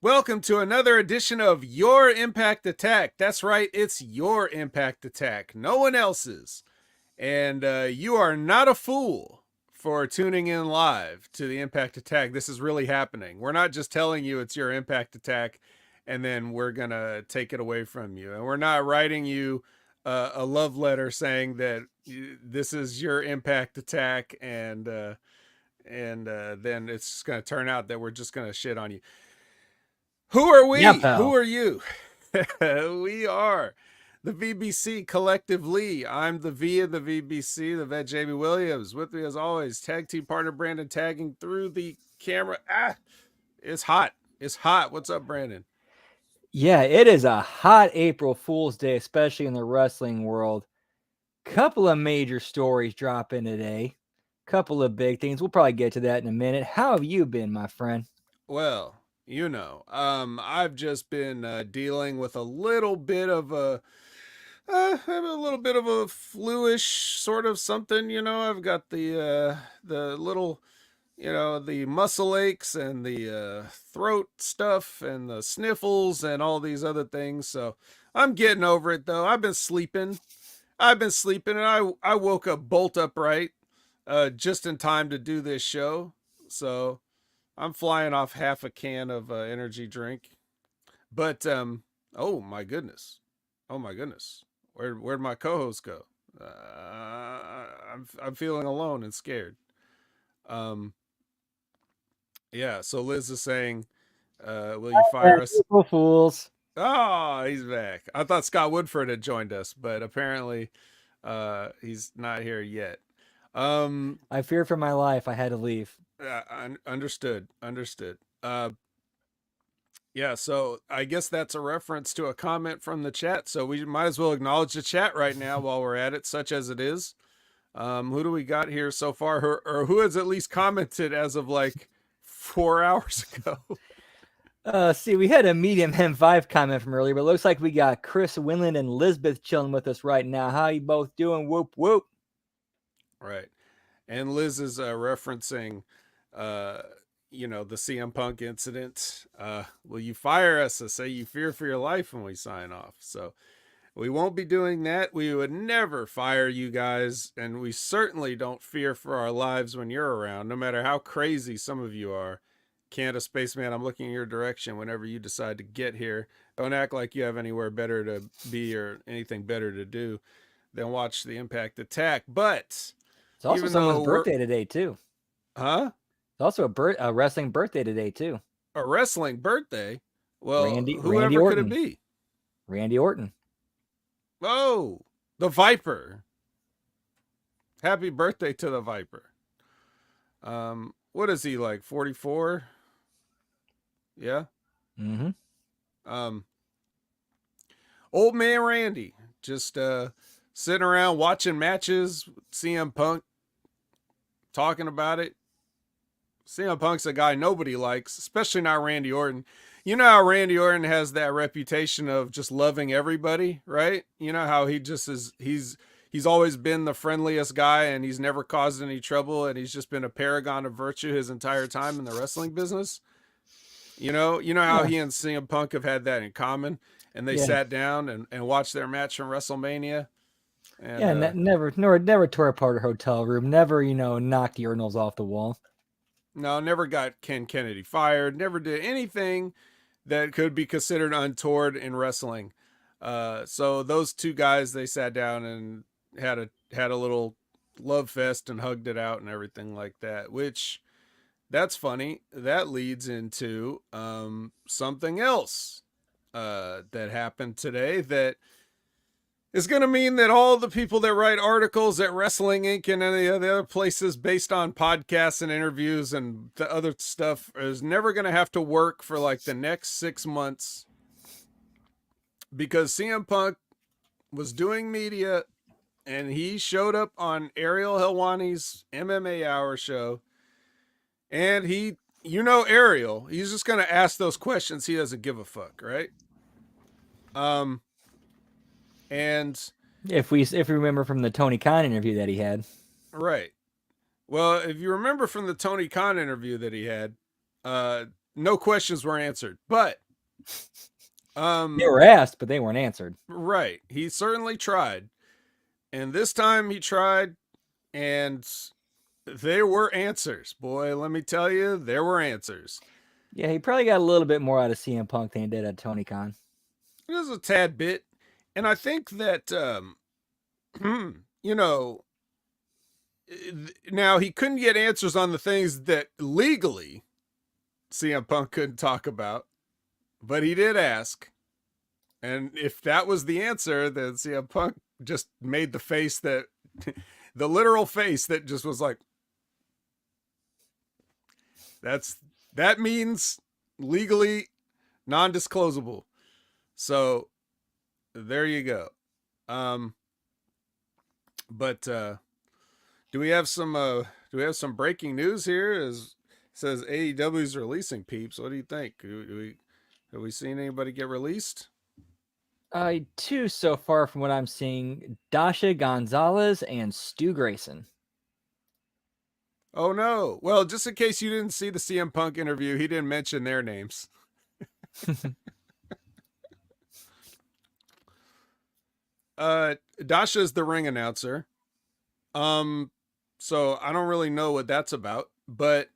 Welcome to another edition of Your Impact Attack. That's right, it's your Impact Attack, no one else's. And you are not a fool for tuning in live to the Impact Attack. This is really happening. We're not just telling you it's your Impact Attack and then we're going to take it away from you. And we're not writing you a love letter saying that this is your Impact Attack and then it's going to turn out that we're just going to shit on you. Who are we? Yeah, pal. Who are you? We are the VBC collectively. I'm the V of the VBC, the vet Jamie Williams. With me as always, tag team partner Brandon tagging through the camera. It's hot. It's hot. What's up, Brandon? Yeah, it is a hot April Fool's Day, especially in the wrestling world. Couple of major stories dropping today. Couple of big things. We'll probably get to that in a minute. How have you been, my friend? Well, I've just been dealing with a little bit of a fluish sort of something. I've got the little, the muscle aches and the throat stuff and the sniffles and all these other things. So I'm getting over it though. I've been sleeping and I woke up bolt upright just in time to do this show. So I'm flying off half a can of energy drink, but oh my goodness, where'd my co-host go? I'm feeling alone and scared. Yeah. So Liz is saying, "Will you fire us?" April Fools. Oh, he's back. I thought Scott Woodford had joined us, but apparently, he's not here yet. I fear for my life. I had to leave. Understood. Yeah, so I guess that's a reference to a comment from the chat. So we might as well acknowledge the chat right now while we're at it, such as it is. Who do we got here so far? Or who has at least commented as of like 4 hours ago? See, we had a medium M5 comment from earlier, but it looks like we got Chris Winland and Lisbeth chilling with us right now. How you both doing? Whoop, whoop. Right. And Liz is referencing the CM Punk incident. Will you fire us? I say you fear for your life when we sign off. So we won't be doing that. We would never fire you guys, and we certainly don't fear for our lives when you're around, no matter how crazy some of you are. Canada Spaceman, I'm looking in your direction whenever you decide to get here. Don't act like you have anywhere better to be or anything better to do than watch the Impact Attack. But it's also someone's birthday today, too. Huh? It's also a wrestling birthday today, too. A wrestling birthday? Well, Randy whoever Orton. could it be? Randy Orton. Oh, the Viper. Happy birthday to the Viper. What is he, like 44? Yeah. Mm-hmm. Old man Randy just sitting around watching matches, CM Punk talking about it. CM Punk's a guy nobody likes, especially not Randy Orton. You know how Randy Orton has that reputation of just loving everybody, right? You know how he just is, he's always been the friendliest guy and he's never caused any trouble and he's just been a paragon of virtue his entire time in the wrestling business. You know how he and CM Punk have had that in common, and they sat down and watched their match from WrestleMania. And, never tore apart a hotel room. Never, knocked urinals off the wall. No, never got Ken Kennedy fired. Never did anything that could be considered untoward in wrestling. So those two guys, they sat down and had a little love fest and hugged it out and everything like that, which that's funny. That leads into something else that happened today that is going to mean that all the people that write articles at Wrestling Inc. and any of the other places based on podcasts and interviews and the other stuff is never going to have to work for like the next 6 months, because CM Punk was doing media and he showed up on Ariel Helwani's MMA Hour show. And Ariel, he's just going to ask those questions. He doesn't give a fuck, right? And if we remember from the Tony Khan interview that he had. Right. Well, if you remember from the Tony Khan interview that he had, no questions were answered. But They were asked, but they weren't answered. right, he certainly tried, and this time he tried, and there were answers. Boy, let me tell you, there were answers. Yeah, he probably got a little bit more out of CM Punk than he did at Tony Khan. It was a tad bit, and I think that you know, now he couldn't get answers on the things that legally CM Punk couldn't talk about, but he did ask. And if that was the answer, then CM Punk just made the face that, the literal face that just was like, that means legally non-disclosable. So there you go. But do we have some breaking news here? As it says AEW's releasing peeps. What do you think? Have we seen anybody get released? Two so far from what I'm seeing: Dasha Gonzalez and Stu Grayson. Oh no! Well, just in case you didn't see the CM Punk interview, he didn't mention their names. Dasha's the ring announcer. So I don't really know what that's about, but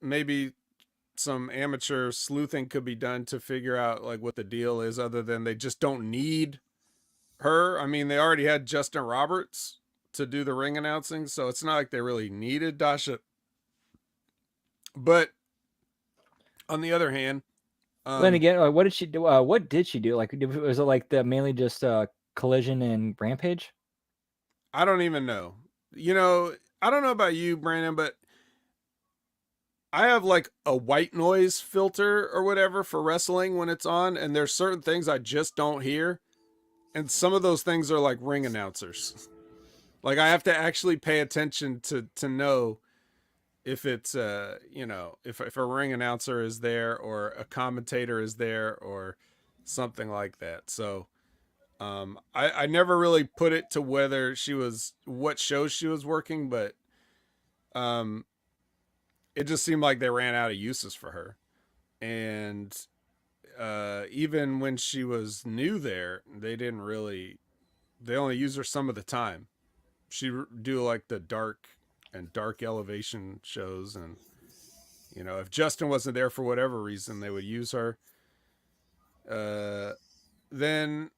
maybe some amateur sleuthing could be done to figure out like what the deal is, other than they just don't need her. I mean, they already had Justin Roberts to do the ring announcing, so it's not like they really needed Dasha. But on the other hand, then again, what did she do? What did she do? Like, was it like the mainly just Collision and Rampage? I don't even know. You know, I don't know about you, Brandon, but I have like a white noise filter or whatever for wrestling when it's on, and there's certain things I just don't hear. And some of those things are like ring announcers. Like I have to actually pay attention to know if it's if a ring announcer is there or a commentator is there or something like that. So I never really put it to whether what shows she was working, but it just seemed like they ran out of uses for her. And even when she was new there, they only use her some of the time. She'd do like the dark elevation shows, and if Justin wasn't there for whatever reason, they would use her. Then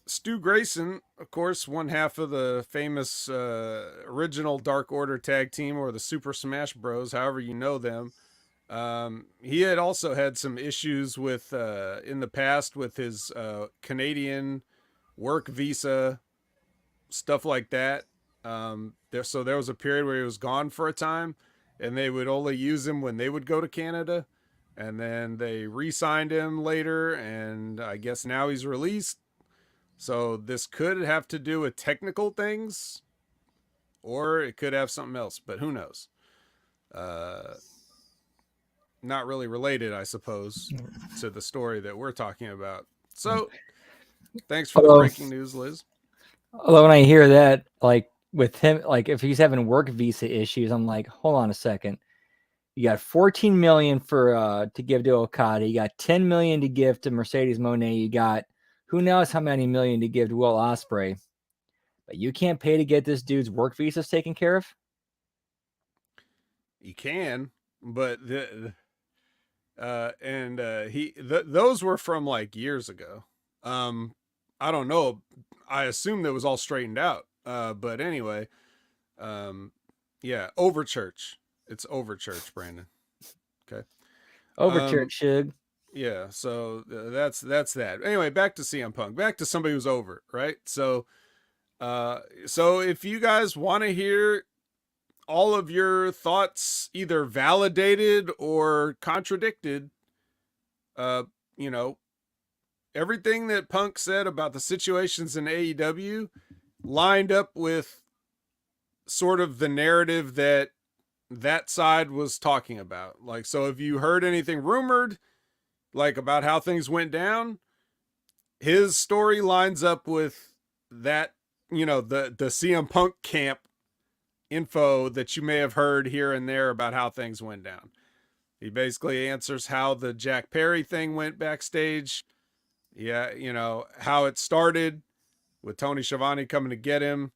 Stu Grayson, of course, one half of the famous original Dark Order tag team, or the Super Smash Bros, however you know them. He had also had some issues with in the past with his Canadian work visa, stuff like that. So there was a period where he was gone for a time, and they would only use him when they would go to Canada, and then they re-signed him later, and I guess now he's released. So this could have to do with technical things, or it could have something else, but who knows? Not really related, I suppose, to the story that we're talking about. So thanks for the breaking news, Liz. Although when I hear that, like with him, like if he's having work visa issues, I'm like, hold on a second. You got 14 million for to give to Okada. You got 10 million to give to Mercedes Moné. You got who knows how many million to give to Will Ospreay. But you can't pay to get this dude's work visas taken care of? You can, but those were from like years ago. I don't know. I assume that was all straightened out. But anyway, yeah, over church. It's over church, Brandon. Okay. Over church, Shug. Yeah, so that's that. Anyway, back to CM Punk. Back to somebody who's over, right? So if you guys want to hear all of your thoughts either validated or contradicted, everything that Punk said about the situations in AEW lined up with sort of the narrative that side was talking about. Like, so if you heard anything rumored, like about how things went down, his story lines up with that, the CM Punk camp info that you may have heard here and there about how things went down. He basically answers how the Jack Perry thing went backstage. Yeah, how it started with Tony Schiavone coming to get him,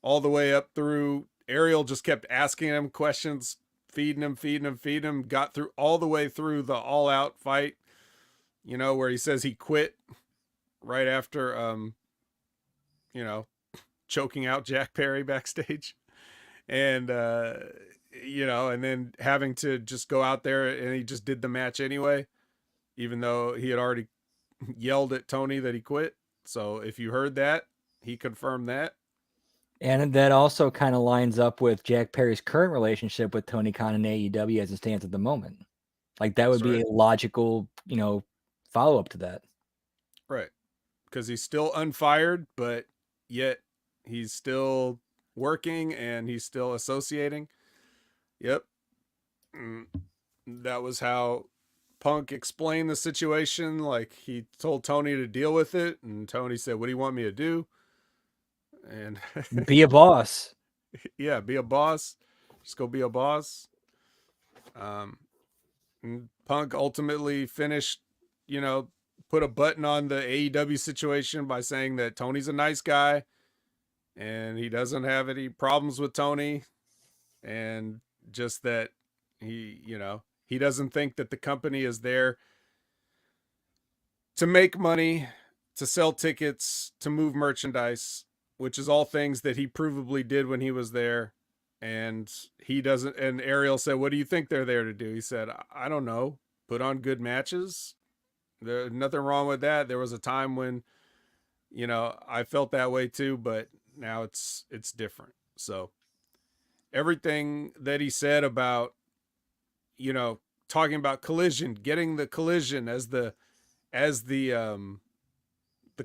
all the way up through Ariel just kept asking him questions, feeding him, got through all the way through the all out fight, where he says he quit right after you know, choking out Jack Perry backstage. And and then having to just go out there, and he just did the match anyway, even though he had already yelled at Tony that he quit. So if you heard that, he confirmed that. And that also kind of lines up with Jack Perry's current relationship with Tony Khan and AEW as it stands at the moment. Like that would That's be right. a logical, follow up to that. Right. Because he's still unfired, but yet he's still working and he's still associating. Yep. That was how Punk explained the situation. Like he told Tony to deal with it, and Tony said, "What do you want me to do?" And Be a boss. yeah, be a boss. Just go be a boss. Um, Punk ultimately finished, put a button on the AEW situation by saying that Tony's a nice guy and he doesn't have any problems with Tony, and just that he doesn't think that the company is there to make money, to sell tickets, to move merchandise, which is all things that he provably did when he was there. And he doesn't. And Ariel said, "What do you think they're there to do?" He said, "I don't know. Put on good matches. There's nothing wrong with that. There was a time when, I felt that way too, but now it's different." So everything that he said about, talking about Collision, getting the Collision as the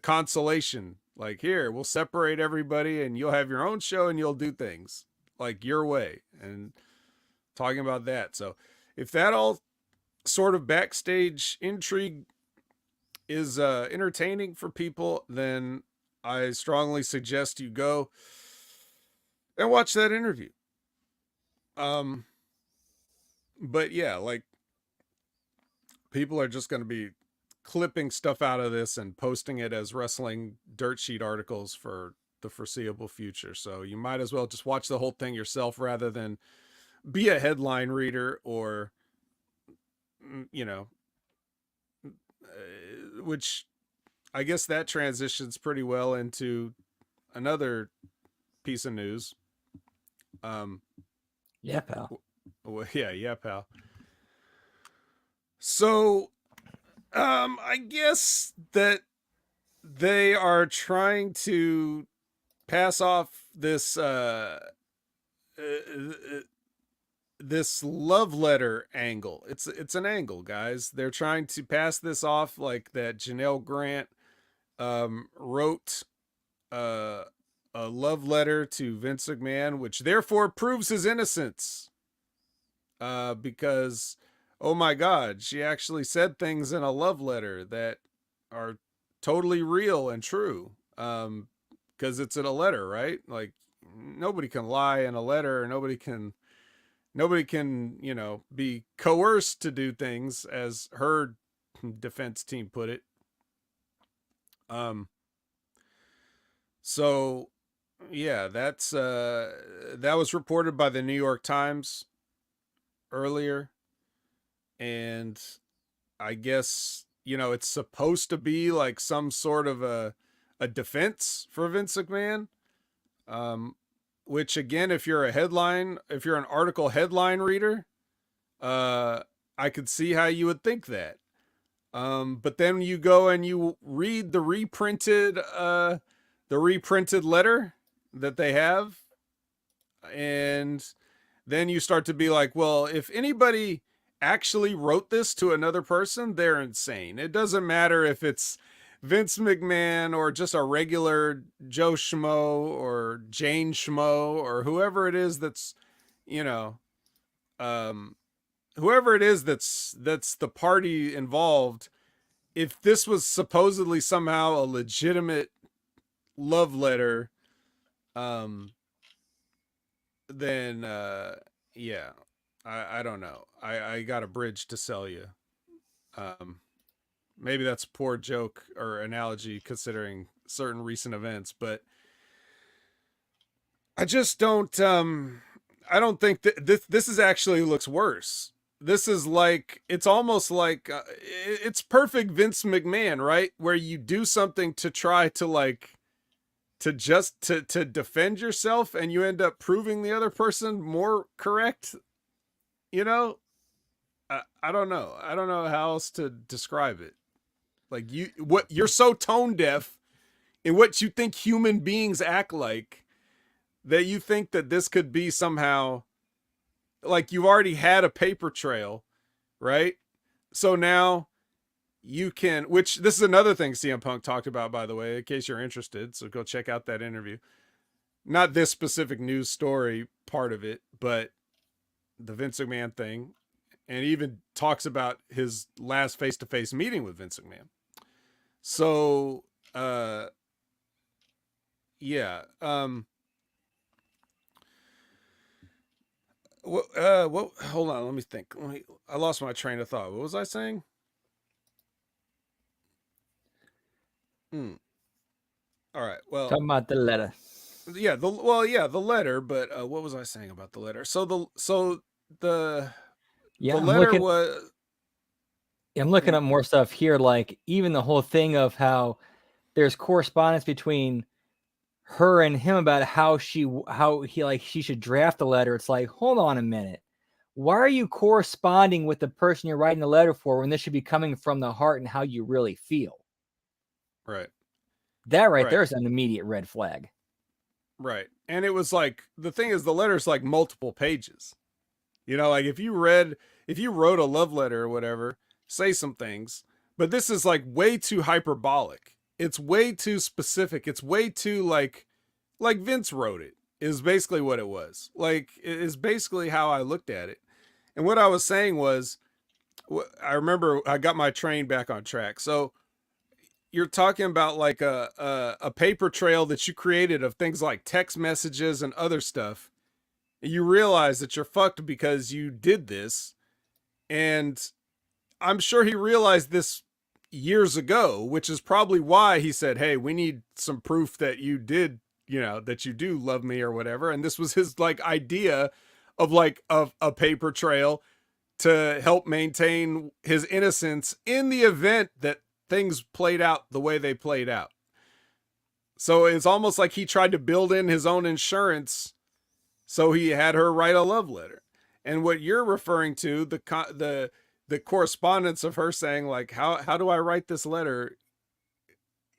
consolation, like, here, we'll separate everybody and you'll have your own show and you'll do things like your way, and talking about that. So if that all sort of backstage intrigue is entertaining for people, then I strongly suggest you go and watch that interview. um but yeah, like, people are just going to be clipping stuff out of this and posting it as wrestling dirt sheet articles for the foreseeable future. So you might as well just watch the whole thing yourself rather than be a headline reader, or, you know, which I guess that transitions pretty well into another piece of news. Um, Yeah, pal. yeah, pal. So, I guess that they are trying to pass off this love letter angle. It's an angle, guys. They're trying to pass this off like that Janelle Grant wrote uh, a love letter to Vince McMahon, which therefore proves his innocence. Because, oh my God, she actually said things in a love letter that are totally real and true. Because it's in a letter, right? Like, nobody can lie in a letter. Nobody can, be coerced to do things, as her defense team put it. Um, so yeah, that was reported by the New York Times earlier, and I guess, it's supposed to be like some sort of a defense for Vince McMahon. Um, which, again, if you're an article headline reader, uh, I could see how you would think that. But then you go and you read the reprinted letter that they have, and then you start to be like, well, if anybody actually wrote this to another person, they're insane. It doesn't matter if it's Vince McMahon or just a regular Joe Schmo or Jane Schmo or whoever it is that's, you know, um, whoever it is that's the party involved. If this was supposedly somehow a legitimate love letter, um, then yeah, I don't know. I got a bridge to sell you. Um, maybe that's a poor joke or analogy considering certain recent events, but I just don't. I don't think that this is actually looks worse. This is like it's almost like it's perfect Vince McMahon, right? Where you do something to try to like to defend yourself, and you end up proving the other person more correct. You know, I don't know. I don't know how else to describe it. Like you're so tone deaf in what you think human beings act like that you think that this could be somehow like you've already had a paper trail, right? So now you can, which this is another thing CM Punk talked about, by the way, in case you're interested. So go check out that interview. Not this specific news story part of it, but the Vince McMahon thing. And even talks about his last face to face meeting with Vince McMahon. So, yeah. What? Hold on. Let me think. I lost my train of thought. What was I saying? Hmm. All right. Well, Talking about the letter. yeah. The letter. But what was I saying about the letter? The Yeah, the letter was I'm looking up more stuff here, like even the whole thing of how there's correspondence between her and him about how she should draft the letter. It's like, hold on a minute. Why are you corresponding with the person you're writing the letter for when this should be coming from the heart and how you really feel? right. That right Right. there is an immediate red flag. Right. And it was like the thing is the letter's like multiple pages. You know, like if you wrote a love letter or whatever, say some things, but this is like way too hyperbolic. It's way too specific. It's way too like Vince wrote it is basically what it was. Like it is basically how I looked at it. And what I was saying was I remember I got my train back on track. So you're talking about like a paper trail that you created of things like text messages and other stuff. And you realize that you're fucked because you did this. And I'm sure he realized this years ago, which is probably why he said, "Hey, we need some proof that you did, that you do love me or whatever." And this was his like idea of a paper trail to help maintain his innocence in the event that things played out the way they played out. So it's almost like he tried to build in his own insurance so he had her write a love letter. And what you're referring to, the correspondence of her saying like how do I write this letter?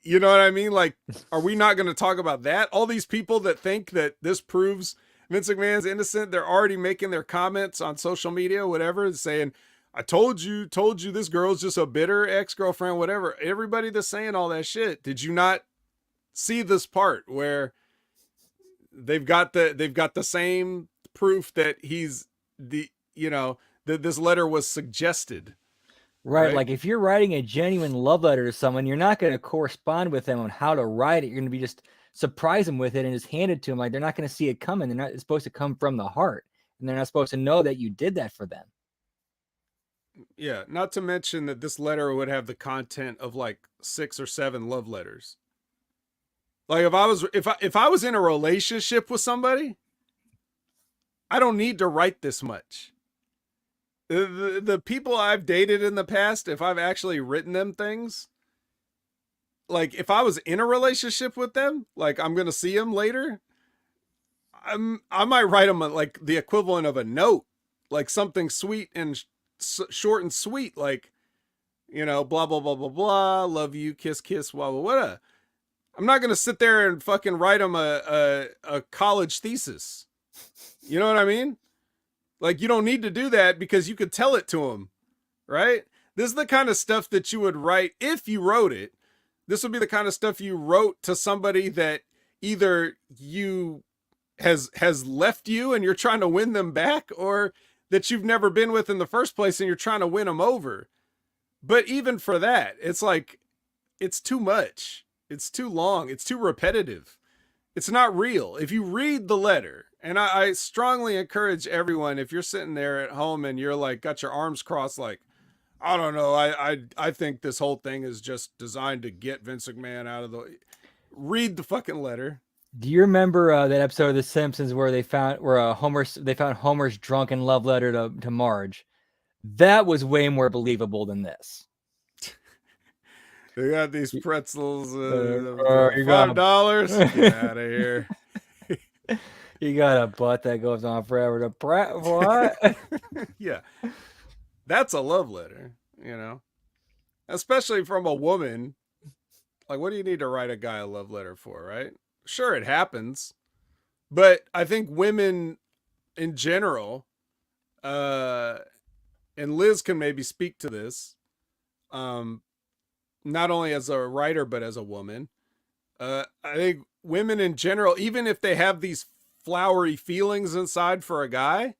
You know what I mean? Like, are we not going to talk about that? All these people that think that this proves Vince McMahon's innocent, they're already making their comments on social media, whatever, saying, I told you this girl's just a bitter ex-girlfriend, whatever. Everybody that's saying all that shit. Did you not see this part where they've got the same proof that he's that this letter was suggested? Right. Like if you're writing a genuine love letter to someone, you're not going to correspond with them on how to write it. You're going to be just surprise them with it and just hand it to them. Like they're not going to see it coming. They're not supposed to come from the heart, and they're not supposed to know that you did that for them. Yeah, not to mention that this letter would have the content of like 6 or 7 love letters. Like if I was in a relationship with somebody, I don't need to write this much. The people I've dated in the past, if I've actually written them things, like if I was in a relationship with them, like I'm gonna see them later, I might write them like the equivalent of a note, like something sweet and short and sweet, like blah blah blah blah blah, love you, kiss kiss, blah blah blah. I'm not gonna sit there and fucking write them a college thesis. You know what I mean? Like you don't need to do that because you could tell it to them, right? This is the kind of stuff that you would write if you wrote it. This would be the kind of stuff you wrote to somebody that either you has left you and you're trying to win them back, or that you've never been with in the first place and you're trying to win them over. But even for that, it's like it's too much. It's too long. It's too repetitive. It's not real. If you read the letter And I strongly encourage everyone, if you're sitting there at home and you're like got your arms crossed, like, I don't know, I think this whole thing is just designed to get Vince McMahon out of the. Read the fucking letter. Do you remember that episode of The Simpsons where they found Homer's drunken love letter to Marge? That was way more believable than this. They got these pretzels, You $5. Get out of here. You got a butt that goes on forever. What? Yeah, that's a love letter, especially from a woman. Like, what do you need to write a guy a love letter for, right? Sure, it happens, but I think women in general, and Liz can maybe speak to this, not only as a writer but as a woman. I think women in general, even if they have these flowery feelings inside for a guy,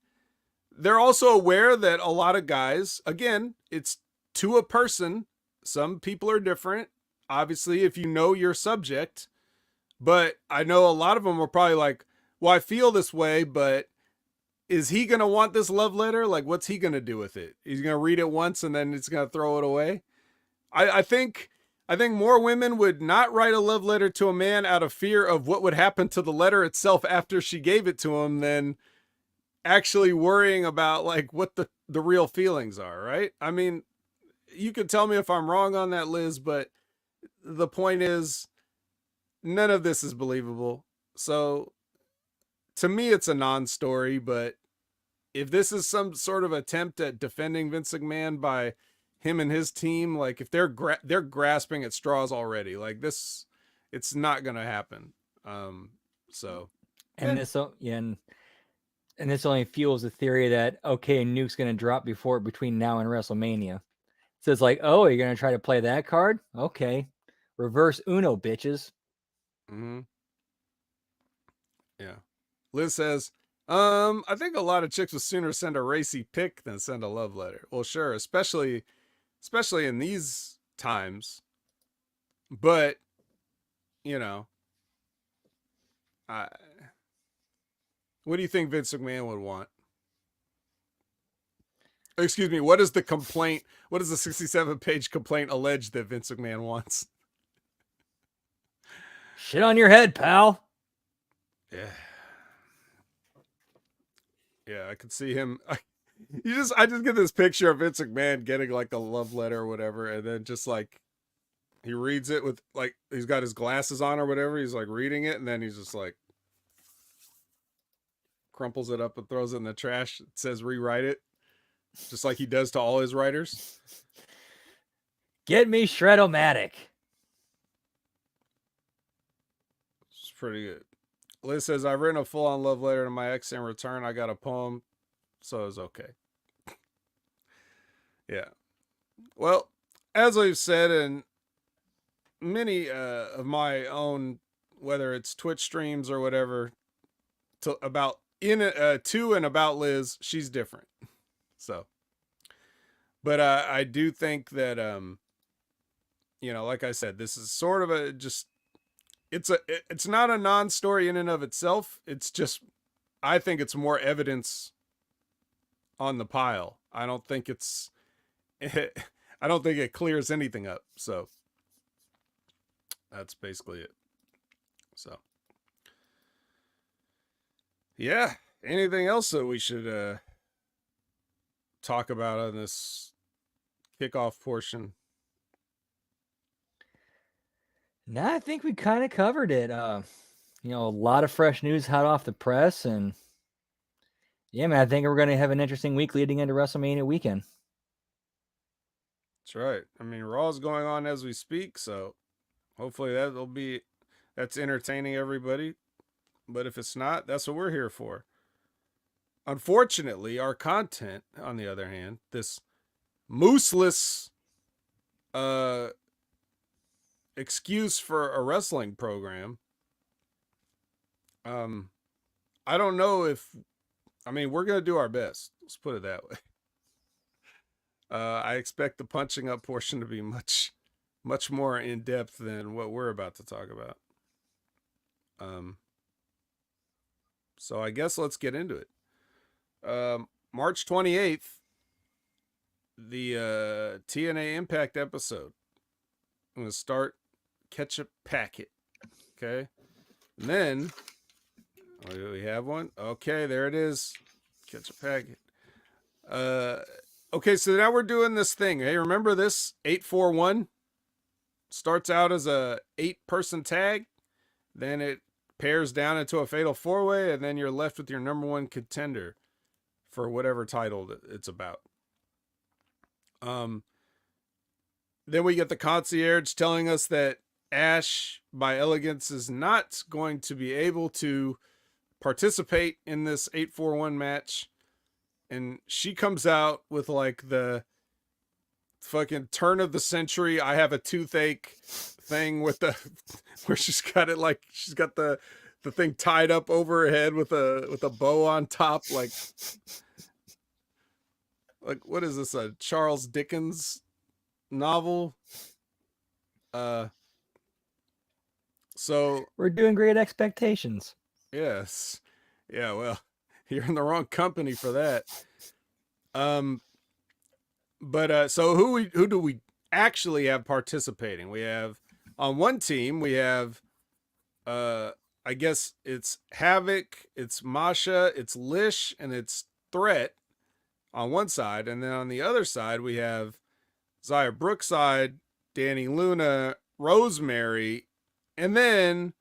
they're also aware that a lot of guys, again, it's to a person. Some people are different, obviously, if you know your subject. But I know a lot of them are probably like, well, I feel this way, but is he going to want this love letter? Like, what's he going to do with it? He's going to read it once and then it's going to throw it away. I think more women would not write a love letter to a man out of fear of what would happen to the letter itself after she gave it to him than actually worrying about like what the real feelings are, right? I mean, you could tell me if I'm wrong on that, Liz, but the point is none of this is believable. So to me, it's a non-story, but if this is some sort of attempt at defending Vince McMahon by him and his team, like if they're grasping at straws already, like this, it's not going to happen. So. And this only fuels the theory that, okay, Nuke's going to drop between now and WrestleMania. So it's like, oh, you're going to try to play that card? Okay. Reverse Uno, bitches. Mm-hmm. Yeah. Liz says, I think a lot of chicks would sooner send a racy pic than send a love letter. Well, sure, especially in these times. But, what do you think Vince McMahon would want? Excuse me, what is the complaint? What does the 67-page complaint allege that Vince McMahon wants? Shit on your head, pal. Yeah. Yeah, I could see him. I just get this picture of Vince McMahon getting like a love letter or whatever, and then just like he reads it with like he's got his glasses on or whatever. He's like reading it, and then he's just like crumples it up and throws it in the trash. It says rewrite it, just like he does to all his writers. Get me Shred-O-Matic. It's pretty good. Liz says, I've written a full-on love letter to my ex in return. I got a poem, so it was okay. Yeah. Well, as I've said in many of my own, whether it's Twitch streams or whatever, to and about Liz, she's different. So, but I do think that, like I said, this is sort of a just. It's not a non-story in and of itself. It's just, I think it's more evidence on the pile. I don't think it clears anything up. So that's basically it. So yeah, anything else that we should talk about on this kickoff portion? No, I think we kind of covered it. A lot of fresh news hot off the press, and yeah, man, I think we're going to have an interesting week leading into WrestleMania weekend. That's right. I mean, Raw's going on as we speak, so hopefully that's entertaining everybody. But if it's not, that's what we're here for. Unfortunately, our content, on the other hand, this mooseless excuse for a wrestling program, I don't know we're going to do our best. Let's put it that way. I expect the punching up portion to be much, much more in depth than what we're about to talk about. So I guess let's get into it. March 28th, the TNA Impact episode. I'm going to start Ketchup Packet. Okay. And then we have one. Okay, there it is. Ketchup Packet. Okay, so now we're doing this thing. Hey, remember this? 841 starts out as a 8-person tag. Then it pairs down into a fatal 4-way, and then you're left with your number one contender for whatever title it's about. Then we get the concierge telling us that Ash by Elegance is not going to be able to participate in this 841 match. And she comes out with like the fucking turn of the century I have a toothache thing with the where she's got it like she's got the thing tied up over her head with a bow on top, like what is this, a Charles Dickens novel? So we're doing Great Expectations. Yes. Yeah, well, you're in the wrong company for that. But so who do we actually have participating? We have on one team, we have I guess it's Havoc, it's Masha, it's Lish, and it's Threat on one side, and then on the other side we have Zaya Brookside, Danny Luna, Rosemary, and then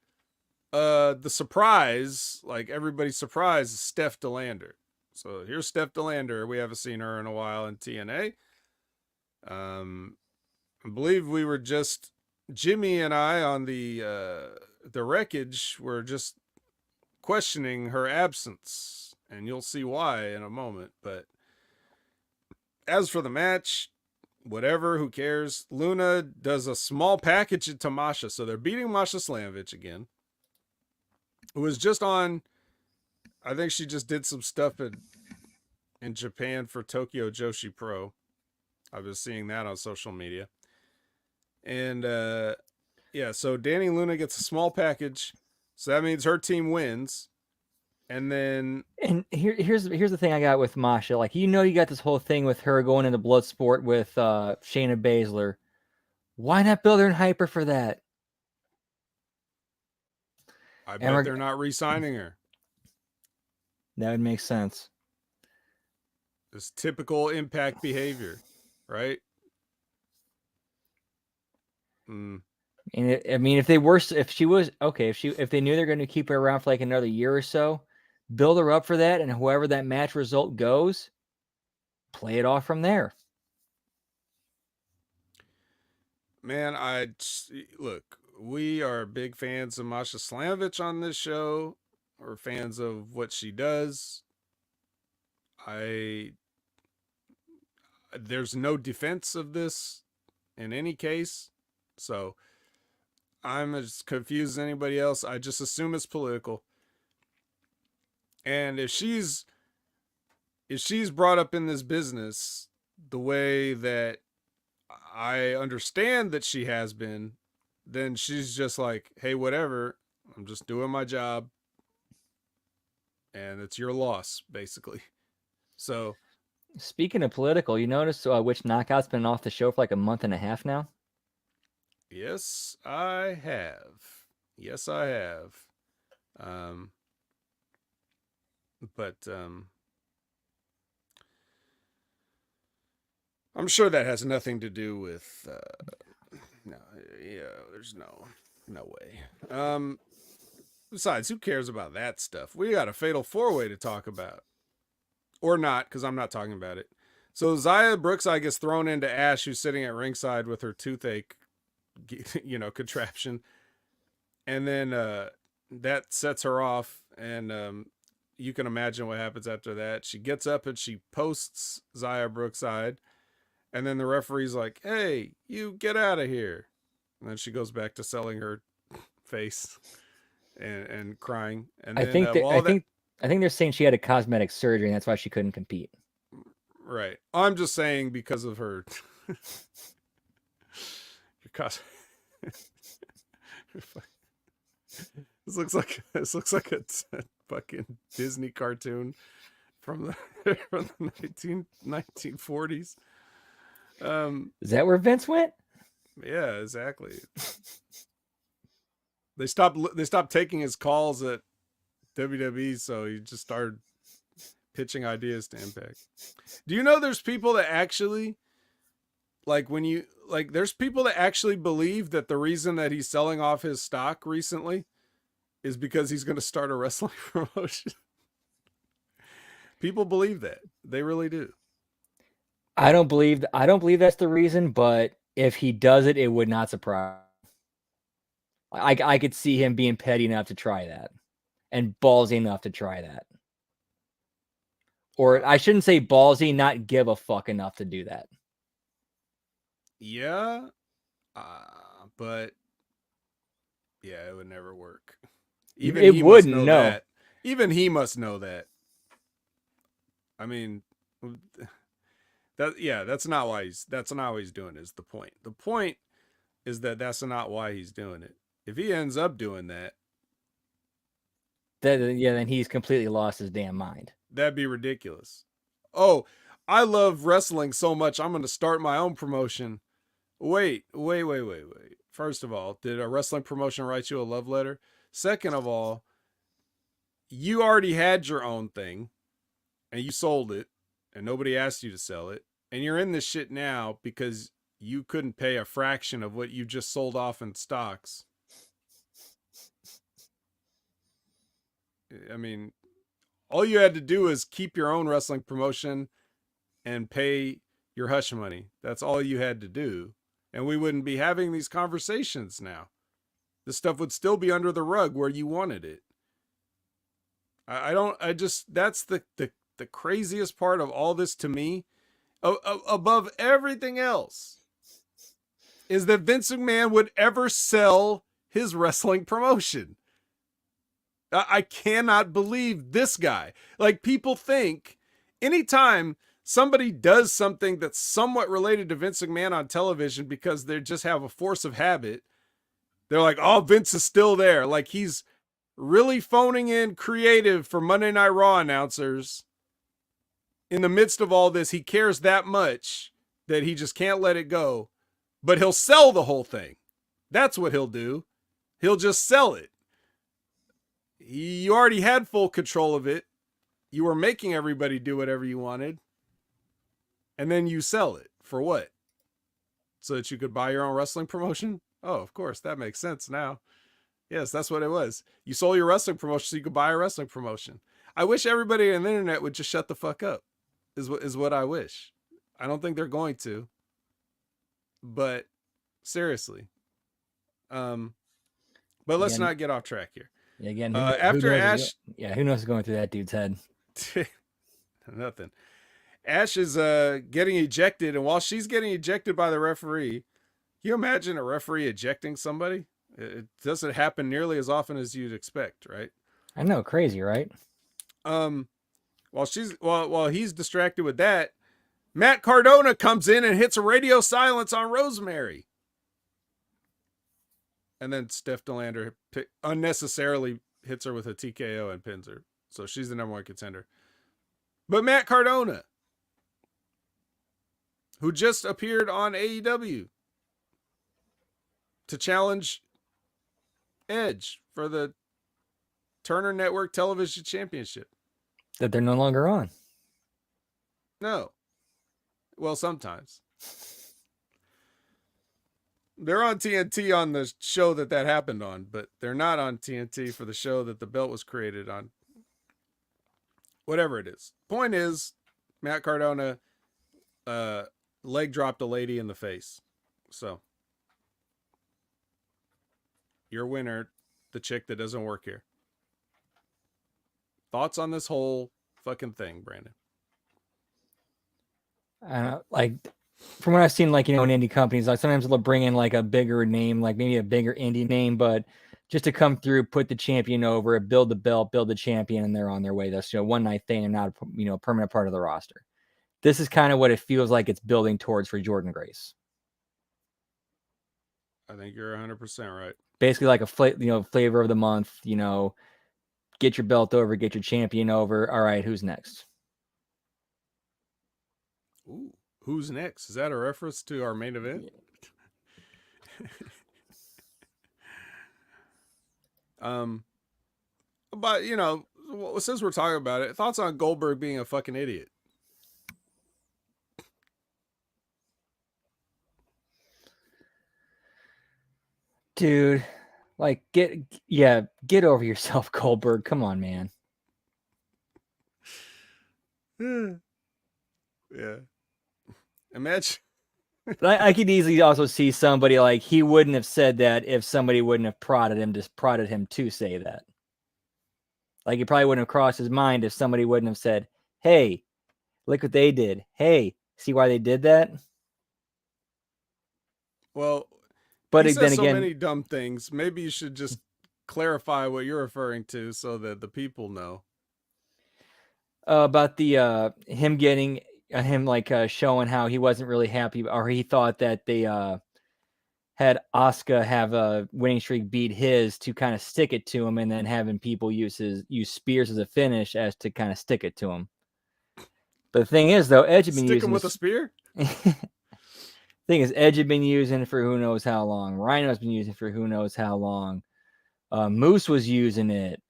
the surprise, like everybody's surprise, is Steph DeLander. So here's Steph DeLander. We haven't seen her in a while in TNA. I believe we were just Jimmy and I on the wreckage were just questioning her absence, and you'll see why in a moment. But as for the match, whatever, who cares? Luna does a small package to Masha, so they're beating Masha Slamovich again. Who was just on, I think she just did some stuff in Japan for Tokyo Joshi Pro. I was seeing that on social media. And yeah, so Danny Luna gets a small package. So that means her team wins. And then here's the thing I got with Masha. Like, you got this whole thing with her going into Bloodsport with Shayna Baszler. Why not build her and hype her for that? I bet they're not re-signing her. That would make sense. It's typical Impact behavior, right? And I mean, if they knew they're going to keep her around for like another year or so, build her up for that, and whoever that match result goes, play it off from there. Man, look, we are big fans of Masha Slamovich on this show. We're fans of what she does. There's no defense of this in any case. So I'm as confused as anybody else. I just assume it's political. And if she's brought up in this business the way that I understand that she has been, then she's just like, hey, whatever, I'm just doing my job, and it's your loss, basically. So, speaking of political, you notice which Knockout's been off the show for like a month and a half now? Yes, I have. But I'm sure that has nothing to do with there's no way. Besides, who cares about that stuff? We got a fatal 4-way to talk about. Or not, because I'm not talking about it. So Zaya Brookside gets thrown into Ash, who's sitting at ringside with her toothache, contraption. And then that sets her off, and you can imagine what happens after that. She gets up and she posts Zaya Brookside, and then the referee's like, hey, you get out of here. And then she goes back to selling her face and crying. And then, I think they're saying she had a cosmetic surgery, and that's why she couldn't compete. Right. I'm just saying because of her. This looks like a fucking Disney cartoon from the from the 1940s. Is that where Vince went? Yeah, exactly. They stopped taking his calls at WWE, so he just started pitching ideas to Impact. Do you know there's people that actually there's people that actually believe that the reason that he's selling off his stock recently is because he's going to start a wrestling promotion. People believe that. They really do. I don't believe that's the reason, but if he does it, it would not surprise. I could see him being petty enough to try that, and ballsy enough to try that. Or I shouldn't say ballsy, not give a fuck enough to do that. Yeah, but yeah, it would never work. Even it he wouldn't. Must know No. that. Even he must know that. I mean, that's not why he's doing it, is the point. The point is that that's not why he's doing it. If he ends up doing that, then he's completely lost his damn mind. That'd be ridiculous. Oh, I love wrestling so much, I'm going to start my own promotion. Wait. First of all, did a wrestling promotion write you a love letter? Second of all, you already had your own thing and you sold it and nobody asked you to sell it. And you're in this shit now because you couldn't pay a fraction of what you just sold off in stocks. I mean, all you had to do is keep your own wrestling promotion and pay your hush money. That's all you had to do. And we wouldn't be having these conversations now. This stuff would still be under the rug where you wanted it. That's the craziest part of all this to me, above everything else, is that Vince McMahon would ever sell his wrestling promotion. I cannot believe this guy. Like, people think anytime somebody does something that's somewhat related to Vince McMahon on television because they just have a force of habit, they're like, oh, Vince is still there. Like, he's really phoning in creative for Monday Night Raw announcers. In the midst of all this, he cares that much that he just can't let it go. But he'll sell the whole thing. That's what he'll do. He'll just sell it. You already had full control of it. You were making everybody do whatever you wanted. And then you sell it. For what? So that you could buy your own wrestling promotion? Oh, of course. That makes sense now. Yes, that's what it was. You sold your wrestling promotion so you could buy a wrestling promotion. I wish everybody on the internet would just shut the fuck up. Is what I wish. I don't think they're going to. But seriously. But let's not get off track here. Yeah, again, after Ash, who knows what's going through that dude's head? Nothing. Ash is getting ejected, and while she's getting ejected by the referee, can you imagine a referee ejecting somebody? It doesn't happen nearly as often as you'd expect, right? I know, crazy, right? While he's distracted with that, Matt Cardona comes in and hits a radio silence on Rosemary. And then Steph DeLander unnecessarily hits her with a TKO and pins her. So she's the number one contender. But Matt Cardona, who just appeared on AEW to challenge Edge for the Turner Network Television Championship. That they're no longer on. No. Well, sometimes. They're on TNT on the show that happened on, but they're not on TNT for the show that the belt was created on. Whatever it is. Point is, Matt Cardona leg dropped a lady in the face. So, your winner, the chick that doesn't work here. Thoughts on this whole fucking thing, Brandon? Like, from what I've seen, like, in indie companies, like sometimes they'll bring in like a bigger name, like maybe a bigger indie name, but just to come through, put the champion over, build the belt, build the champion, and they're on their way. That's one night thing and not a permanent part of the roster. This is kind of what it feels like it's building towards for Jordynne Grace. I think you're 100% right. Basically, like a flavor of the month, get your belt over, get your champion over. All right, who's next? Ooh, who's next? Is that a reference to our main event? But since we're talking about it, thoughts on Goldberg being a fucking idiot? Dude, like get over yourself, Goldberg. Come on, man. Yeah. Imagine. I could easily also see somebody like he wouldn't have said that if somebody wouldn't have prodded him to say that. Like it probably wouldn't have crossed his mind if somebody wouldn't have said, "Hey, look what they did. Hey, see why they did that?" Well, but he then says so again, many dumb things. Maybe you should just clarify what you're referring to so that the people know. About the him getting him like showing how he wasn't really happy, or he thought that they had Asuka have a winning streak beat his to kind of stick it to him, and then having people use spears as a finish as to kind of stick it to him. But the thing is, though, Edge had been Stick him using with a spear. Thing is, Edge had been using it for who knows how long. Rhino's been using it for who knows how long. Moose was using it.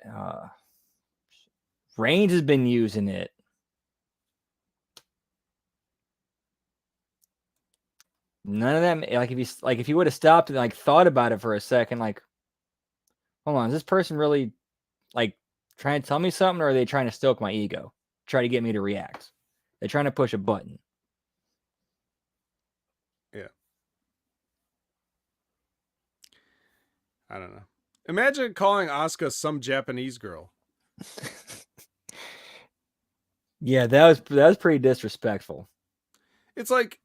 Reigns has been using it. None of that. If you would have stopped and like thought about it for a second, like, hold on, is this person really like trying to tell me something, or are they trying to stoke my ego, try to get me to react? They're trying to push a button. Yeah. I don't know. Imagine calling Asuka some Japanese girl. Yeah, that was pretty disrespectful. It's like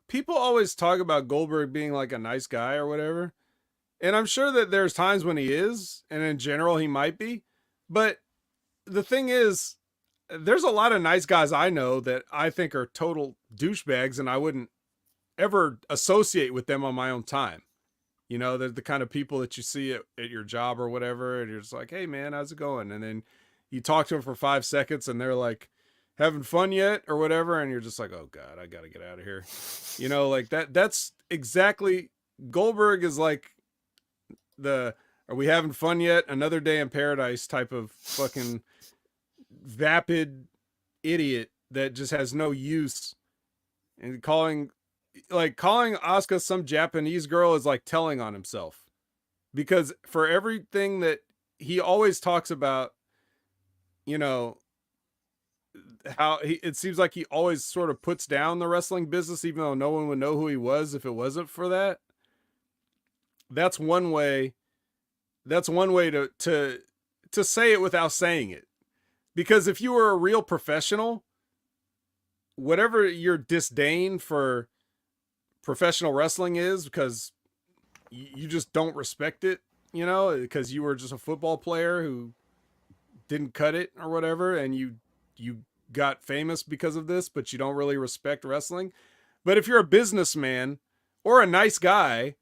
people always talk about Goldberg being like a nice guy or whatever. And I'm sure that there's times when he is, and in general he might be. But the thing is, there's a lot of nice guys I know that I think are total douchebags, and I wouldn't ever associate with them on my own time. They're the kind of people that you see at your job or whatever, and you're just like, hey man, how's it going? And then you talk to them for 5 seconds and they're like, having fun yet or whatever, and you're just like, oh god, I gotta get out of here. Like that's exactly, Goldberg is like the are we having fun yet, another day in paradise type of fucking vapid idiot that just has no use. And calling Asuka some Japanese girl is like telling on himself, because for everything that he always talks about, how it seems like he always sort of puts down the wrestling business, even though no one would know who he was if it wasn't for that. That's one way. That's one way to say it without saying it. Because if you were a real professional, whatever your disdain for professional wrestling is, because you just don't respect it, because you were just a football player who didn't cut it or whatever, and you got famous because of this, but you don't really respect wrestling. But if you're a businessman or a nice guy,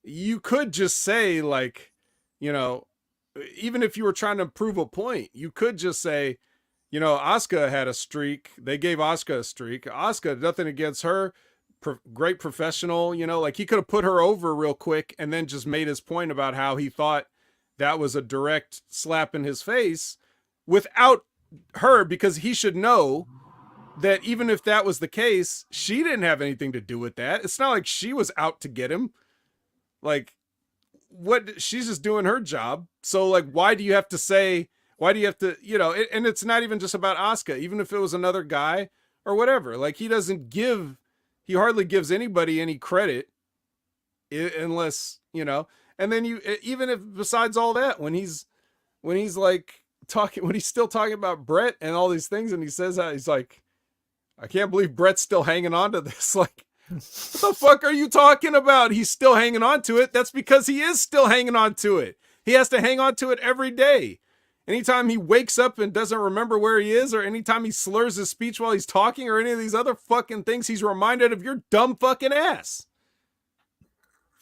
you could just say, like, even if you were trying to prove a point, you could just say, Asuka had a streak. They gave Asuka a streak. Asuka, nothing against her. Great professional, like he could have put her over real quick and then just made his point about how he thought that was a direct slap in his face without her, because he should know that even if that was the case, she didn't have anything to do with that. It's not like she was out to get him. Like, what, she's just doing her job. So like, why do you have to, and it's not even just about Asuka, even if it was another guy or whatever, like he hardly gives anybody any credit unless, and then even if besides all that, when he's like when he's still talking about Brett and all these things, and he says how he's like, I can't believe Brett's still hanging on to this. Like, what the fuck are you talking about? He's still hanging on to it. That's because he is still hanging on to it. He has to hang on to it every day. Anytime he wakes up and doesn't remember where he is, or anytime he slurs his speech while he's talking, or any of these other fucking things, he's reminded of your dumb fucking ass.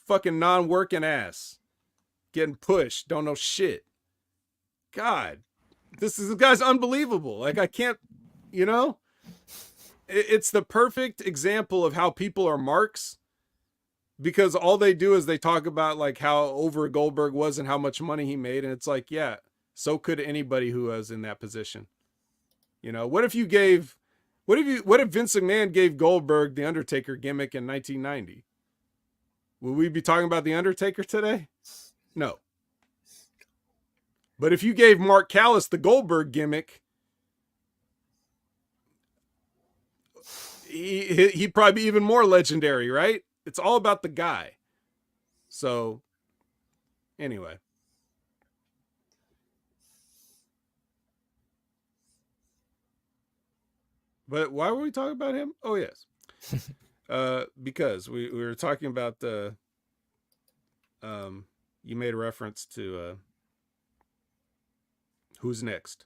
Fucking non-working ass. Getting pushed. Don't know shit. God. This guy's unbelievable. Like, I can't, you know, it's the perfect example of how people are marks, because all they do is they talk about like how over Goldberg was and how much money he made. And it's like, yeah, so could anybody who was in that position. You know, what if Vince McMahon gave Goldberg the Undertaker gimmick in 1990? Will we be talking about the Undertaker today? No. But if you gave Mark Callis the Goldberg gimmick, he'd probably be even more legendary, right? It's all about the guy. So, anyway. But why were we talking about him? Oh, yes. Because we were talking about the you made a reference to who's next.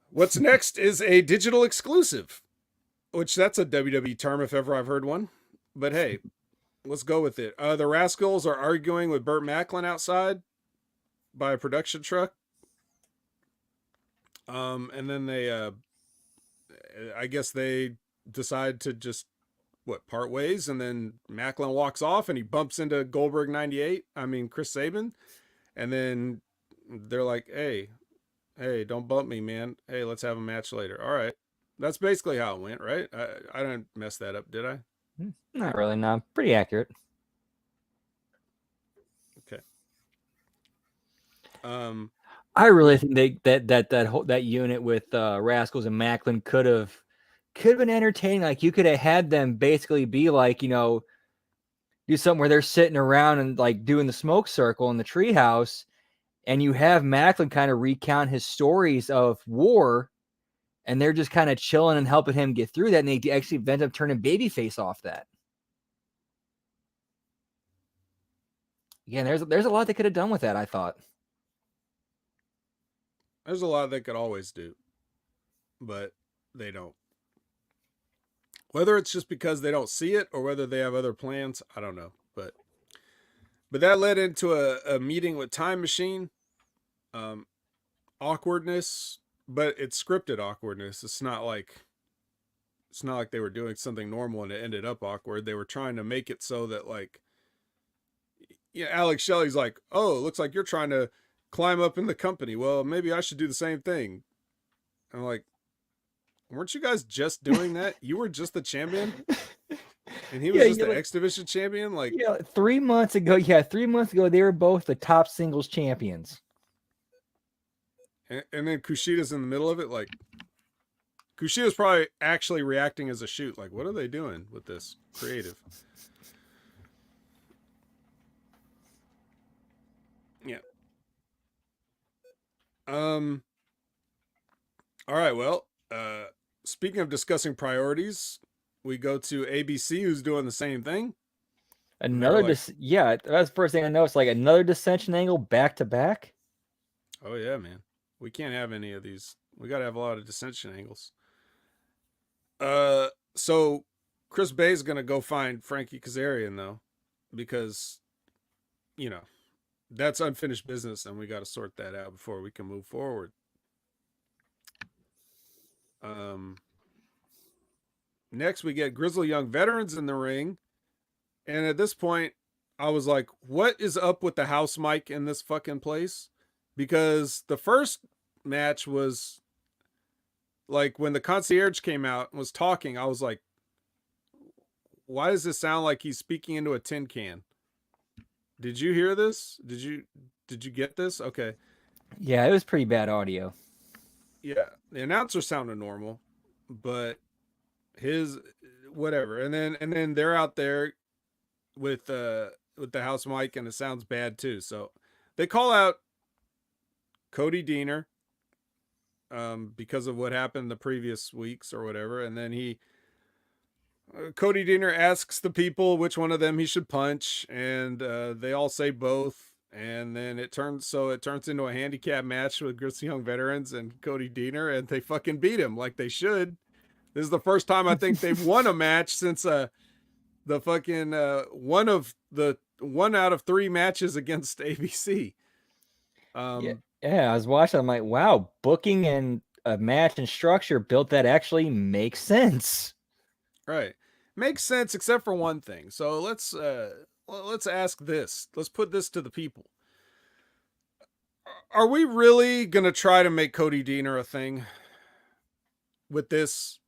What's next is a digital exclusive, which that's a WWE term if ever I've heard one. But hey, let's go with it. The Rascals are arguing with Burt Macklin outside by a production truck. And then they I guess they decide to just part ways, and then Macklin walks off and he bumps into Goldberg 98. I mean Chris Sabin, and then they're like, "Hey, don't bump me, man. Hey, let's have a match later." All right, that's basically how it went, right? I didn't mess that up, did I? Not really. No, pretty accurate. Okay. I really think that unit with Rascals and Macklin could have been entertaining. Like, you could have had them basically be like, you know, do something where they're sitting around and like doing the smoke circle in the treehouse, and you have Macklin kind of recount his stories of war, and they're just kind of chilling and helping him get through that, and they actually end up turning babyface off that. Yeah, there's a lot they could have done with that, I thought. There's a lot they could always do, but they don't. Whether it's just because they don't see it or whether they have other plans, I don't know. But that led into a meeting with Time Machine. Awkwardness, but it's scripted awkwardness. It's not like they were doing something normal and it ended up awkward. They were trying to make it so that, like, yeah, Alex Shelley's like, "Oh, it looks like you're trying to climb up in the company. Well, maybe I should do the same thing." I'm like, weren't you guys just doing that? You were just the champion, and he was just the X Division champion. Like, 3 months ago, they were both the top singles champions. And then Kushida's in the middle of it. Like, Kushida's probably actually reacting as a shoot. Like, what are they doing with this creative? Yeah. All right. Well, speaking of discussing priorities, we go to ABC, who's doing the same thing. Another, that's the first thing I noticed. Like, another dissension angle back to back. Oh yeah, man. We can't have any of these. We got to have a lot of dissension angles. So Chris Bay's going to go find Frankie Kazarian, though, because, you know, that's unfinished business, and we got to sort that out before we can move forward. Next, we get Grizzly Young Veterans in the ring. And at this point, I was like, what is up with the house mic in this fucking place? Because the first match was like, when the concierge came out and was talking, I was like, why does this sound like he's speaking into a tin can? Did you hear this? Did you get this? Okay. Yeah, it was pretty bad audio. Yeah, the announcer sounded normal, but his whatever. And then they're out there with the house mic, and it sounds bad too. So they call out Cody Deaner because of what happened the previous weeks or whatever, and then Cody Deaner asks the people which one of them he should punch, and they all say both, and then it turns into a handicap match with Grizzly Young Veterans and Cody Deaner, and they fucking beat him like they should. This is the first time I think they've won a match since the fucking one out of 3 matches against ABC. Yeah. Yeah, I was watching. I'm like, wow, booking and a match and structure built that actually makes sense. Right. Makes sense except for one thing. So let's ask this. Let's put this to the people. Are we really going to try to make Cody Deaner a thing with this,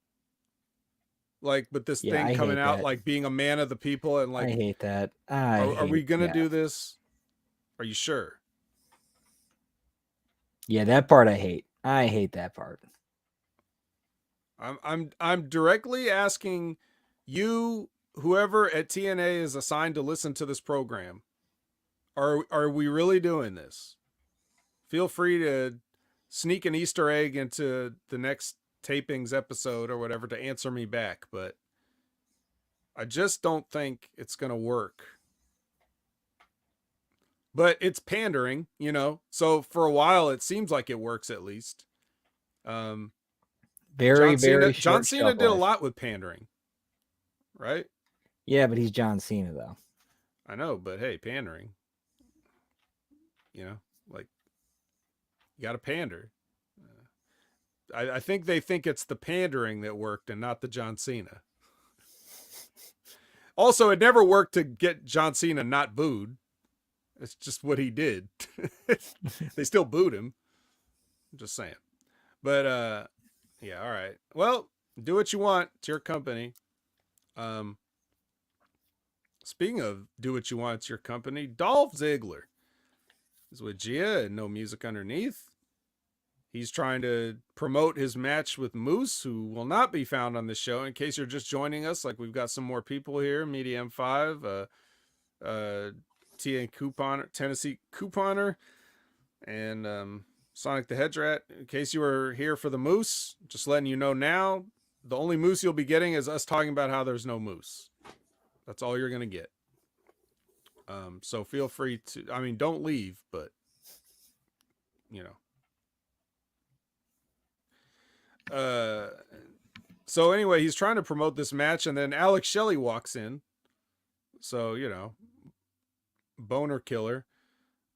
like with this Yeah, thing I coming hate out, that. like being a man of the people, and I like hate that. I are hate we it. going to Yeah. do this? Are you sure? Yeah, that part I hate. I hate that part. I'm directly asking you, whoever at TNA is assigned to listen to this program. Are we really doing this? Feel free to sneak an Easter egg into the next tapings episode or whatever to answer me back, but I just don't think it's going to work. But it's pandering, you know. So for a while it seems like it works at least. Um Very, John very Cena John short Cena shelf did a life. lot with pandering, right? Yeah, but he's John Cena though. I know, but hey, pandering, you know, like you got to pander. I think they think it's the pandering that worked and not the John Cena. Also, it never worked to get John Cena not booed. It's just what he did. They still booed him. I'm just saying. But yeah, all right. Well, do what you want. It's your company. Um Speaking of do what you want, it's your company. Dolph Ziggler is with Gia and no music underneath. He's trying to promote his match with Moose, who will not be found on this show. In case you're just joining us, like we've got some more people here. Media M5, TN Couponer, Tennessee Couponer, and Sonic the Hedge Rat. In case you were here for the Moose, just letting you know now, the only Moose you'll be getting is us talking about how there's no Moose. That's all you're going to get. So feel free to, I mean, don't leave, but, you know. So anyway, he's trying to promote this match, and then Alex Shelley walks in. So, you know, boner killer.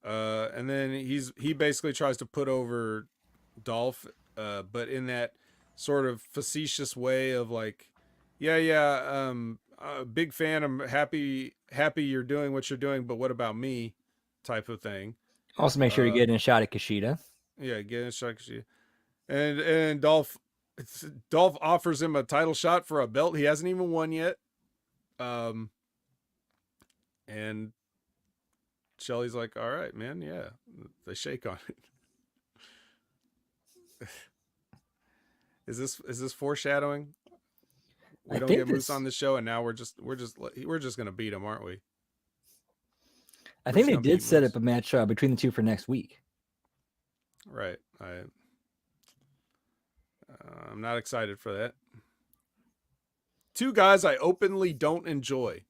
And then he basically tries to put over Dolph, but in that sort of facetious way of like, yeah, big fan. I'm happy you're doing what you're doing, but what about me? Type of thing. Also, make sure you Uh, get in a shot at Kushida. yeah, get in shock. And Dolph offers him a title shot for a belt he hasn't even won yet. Um, and Shelly's like, "All right, man, yeah." They shake on it. Is this foreshadowing? We I don't think get Moose on this. the show, and now we're just gonna beat him, aren't we? I We're think just they gonna did beat set up Moose, a match between the two for next week. right? I'm not excited for that. Two guys I openly don't enjoy.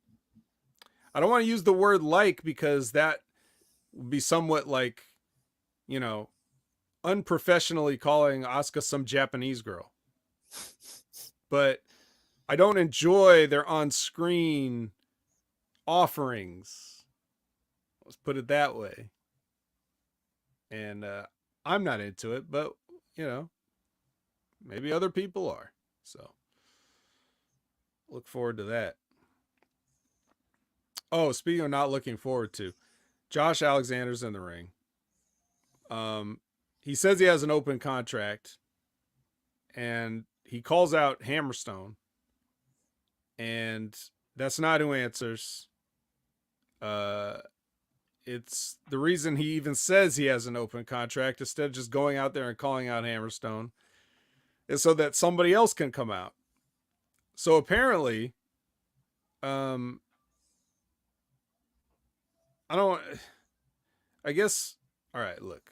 I don't want to use the word like because that would be somewhat like, you know, unprofessionally calling Asuka some Japanese girl. But I don't enjoy their on-screen offerings. Let's put it that way. And I'm not into it, but you know, maybe other people are. So look forward to that. Oh, speaking of not looking forward to, Josh Alexander's in the ring. He says he has an open contract, and he calls out Hammerstone, and that's not who answers. Uh, it's the reason he even says he has an open contract instead of just going out there and calling out Hammerstone is so that somebody else can come out. So apparently, um, I don't. I guess. All right, look.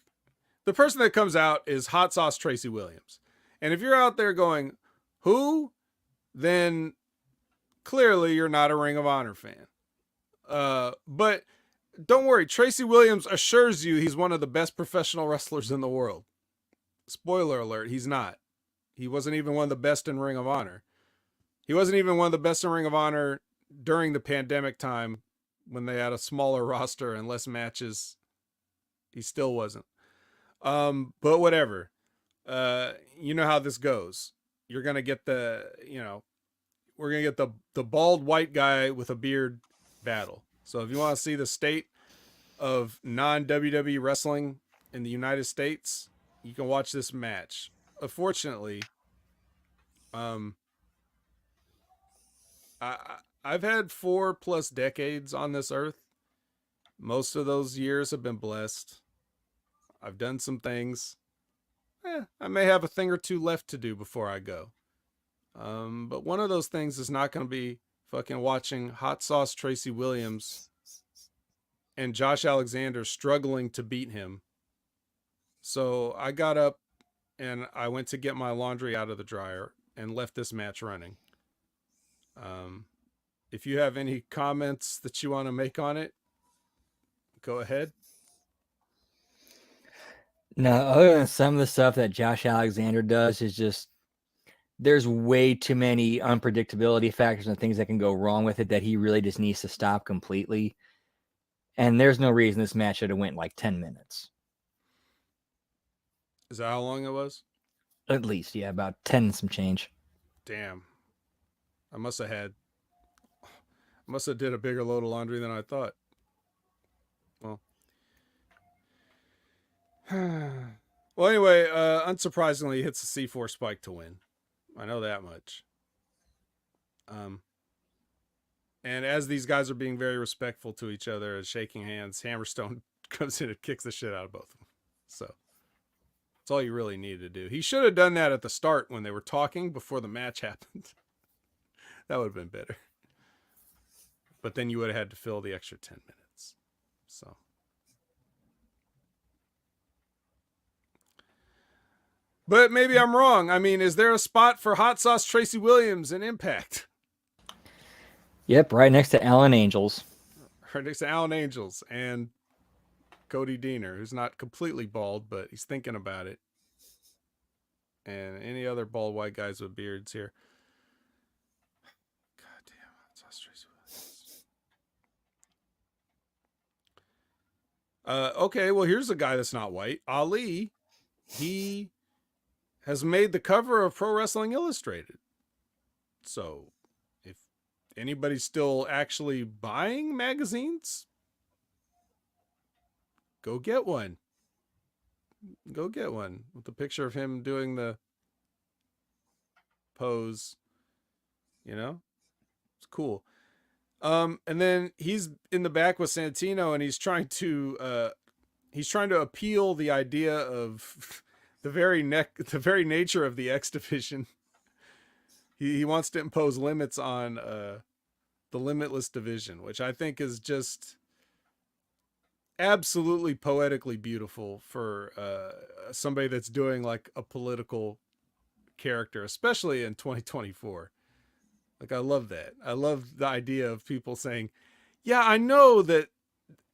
The person that comes out is Hot Sauce Tracy Williams, and if you're out there going, "Who?" then clearly you're not a Ring of Honor fan. But don't worry, Tracy Williams assures you he's one of the best professional wrestlers in the world. Spoiler alert, he's not. He wasn't even one of the best in Ring of Honor. He wasn't even one of the best in Ring of Honor during the pandemic time when they had a smaller roster and less matches. He still wasn't. But whatever. You know how this goes. You're gonna get we're gonna get the bald white guy with a beard battle. So if you want to see the state of non WWE wrestling in the United States, you can watch this match. Unfortunately, um, I've had 4+ decades on this earth. Most of those years have been blessed. I've done some things. I may have a thing or two left to do before I go. But one of those things is not going to be fucking watching Hot Sauce Tracy Williams and Josh Alexander struggling to beat him. So I got up and I went to get my laundry out of the dryer and left this match running. Um, if you have any comments that you want to make on it, go ahead. No, other than some of the stuff that Josh Alexander does is just there's way too many unpredictability factors and things that can go wrong with it that he really just needs to stop completely. And there's no reason this match should have went like 10 minutes. Is that how long it was? At least, yeah, about 10 and some change. Damn. I must have did a bigger load of laundry than I thought. Well. Well, anyway, unsurprisingly, he hits a C4 spike to win. I know that much. And as these guys are being very respectful to each other and shaking hands, Hammerstone comes in and kicks the shit out of both of them. So that's all you really needed to do. He should have done that at the start when they were talking before the match happened. That would have been better. But then you would have had to fill the extra 10 minutes. So. But maybe I'm wrong. I mean, is there a spot for Hot Sauce Tracy Williams in Impact? Yep, right next to Alan Angels. Right next to Alan Angels and Cody Deaner, who's not completely bald, but he's thinking about it. And any other bald white guys with beards here. God damn, Hot Sauce Tracy Williams. Okay, well, here's a guy that's not white. Ali. He has made the cover of Pro Wrestling Illustrated. So if anybody's still actually buying magazines, go get one. Go get one with the picture of him doing the pose. You know, it's cool. And then he's in the back with Santino, and he's trying to appeal the idea of the very nature of the X division. He wants to impose limits on the limitless division, which I think is just absolutely poetically beautiful for somebody that's doing like a political character, especially in 2024. Like, I love that. I love the idea of people saying, yeah, I know that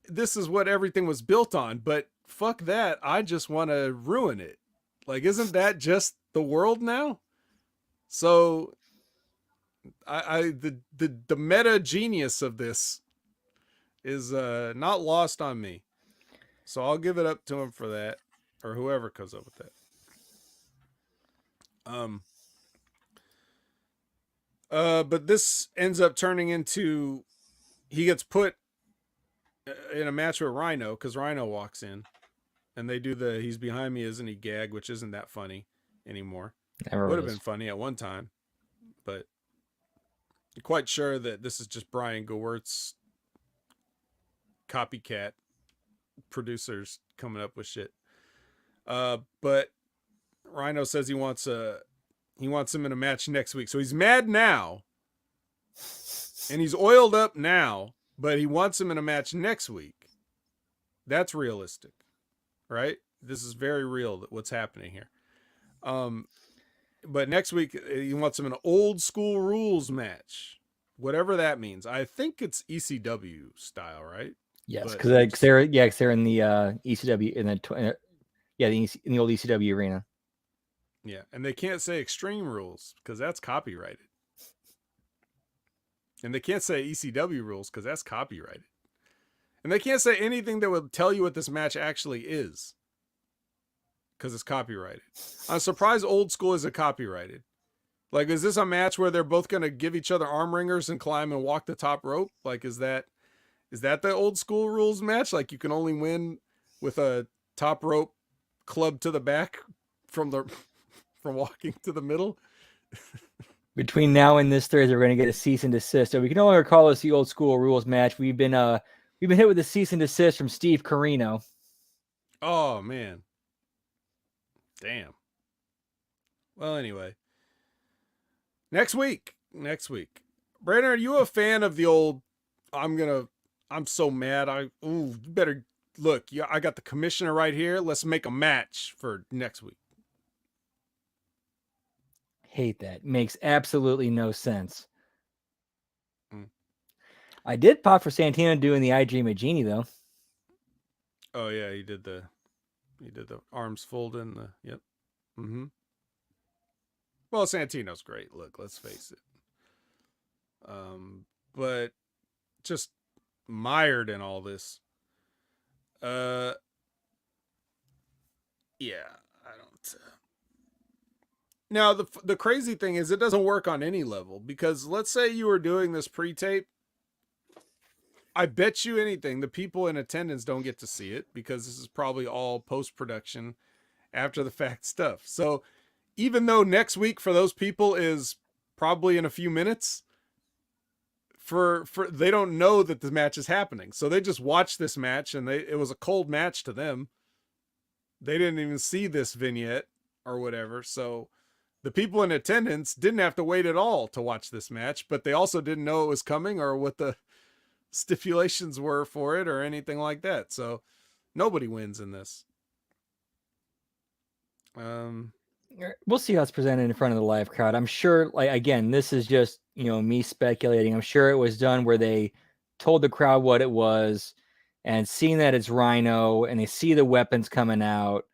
this is what everything was built on, but fuck that. I just want to ruin it. Like, isn't that just the world now? So the meta genius of this is not lost on me. So I'll give it up to him for that, or whoever comes up with that. But this ends up turning into, he gets put in a match with Rhino because Rhino walks in, and they do the "he's behind me, isn't he?" gag, which isn't that funny anymore. Would have been funny at one time, but I'm quite sure that this is just Brian Gewertz copycat producers coming up with shit. But Rhino says he wants him in a match next week. So he's mad now, and he's oiled up now, but he wants him in a match next week. That's realistic, right? This is very real, what's happening here. But next week he wants him in an old school rules match, whatever that means. I think it's ECW style, right? Yes, because they're in the ECW in the old ECW arena. Yeah, and they can't say Extreme Rules because that's copyrighted. And they can't say ECW Rules because that's copyrighted. And they can't say anything that would tell you what this match actually is. because it's copyrighted. I'm surprised Old School isn't copyrighted. Like, is this a match where they're both gonna give each other arm wringers and climb and walk the top rope? Like, is that the Old School rules match? Like, you can only win with a top rope club to the back from the from walking to the middle. Between now and this Thursday, we're going to get a cease and desist. So we can no longer call this the Old School rules match. We've been hit with a cease and desist from Steve Carino. Oh man, damn. Well, anyway, next week. Brandon, are you a fan of the old? I'm so mad. You better look. Yeah, I got the commissioner right here. Let's make a match for next week. Hate that. Makes absolutely no sense. Mm. I did pop for Santino doing the I Dream of Genie though. Oh yeah, he did the arms folding. Yep. Mm-hmm. Well, Santino's great. Look, let's face it. But just mired in all this. Yeah, I don't. Now the crazy thing is it doesn't work on any level because let's say you were doing this pre-tape. I bet you anything the people in attendance don't get to see it because this is probably all post-production after the fact stuff. So even though next week for those people is probably in a few minutes, for they don't know that the match is happening. So they just watched this match and it was a cold match to them. They didn't even see this vignette or whatever. So the people in attendance didn't have to wait at all to watch this match, but they also didn't know it was coming or what the stipulations were for it or anything like that. So nobody wins in this. We'll see how it's presented in front of the live crowd. I'm sure, like, again, this is just, me speculating. I'm sure it was done where they told the crowd what it was and seeing that it's Rhino and they see the weapons coming out,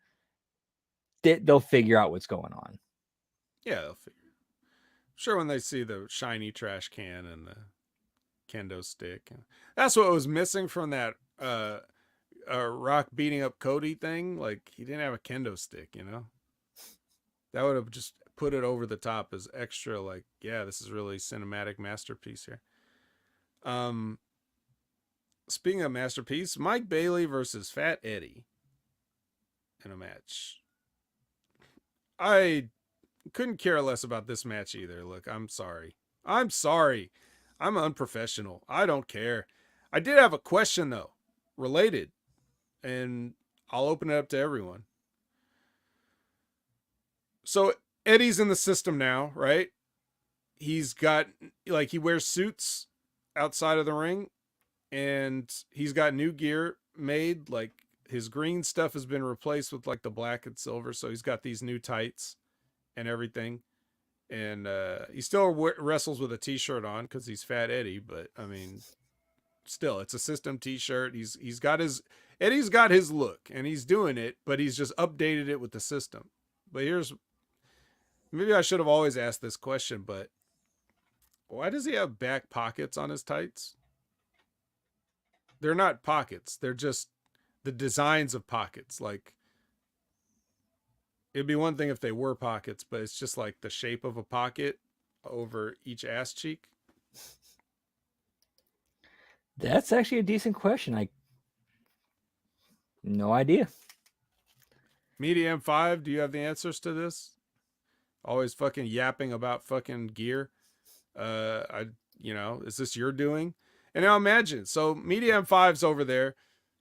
they'll figure out what's going on. Yeah, they'll figure. Sure, when they see the shiny trash can and the kendo stick. That's what was missing from that Rock beating up Cody thing. Like, he didn't have a kendo stick, That would have just put it over the top as extra, like, yeah, this is really cinematic masterpiece here. Speaking of masterpiece, Mike Bailey versus Fat Eddie in a match. I couldn't care less about this match either. Look, I'm sorry. I'm unprofessional. I don't care. I did have a question though, related, and I'll open it up to everyone. So Eddie's in the system now, right? He's got, like, he wears suits outside of the ring, and he's got new gear made. Like, his green stuff has been replaced with like the black and silver, so he's got these new tights and everything. And he still wrestles with a t-shirt on because he's Fat Eddie, but I mean, still, it's a system t-shirt. Eddie's got his look and he's doing it, but he's just updated it with the system. But maybe I should have always asked this question, but why does he have back pockets on his tights? They're not pockets. They're just the designs of pockets. Like, it'd be one thing if they were pockets, but it's just like the shape of a pocket over each ass cheek. That's actually a decent question. No idea. Media M5, do you have the answers to this? Always fucking yapping about fucking gear. Is this your doing? And now imagine, so Media M5's over there.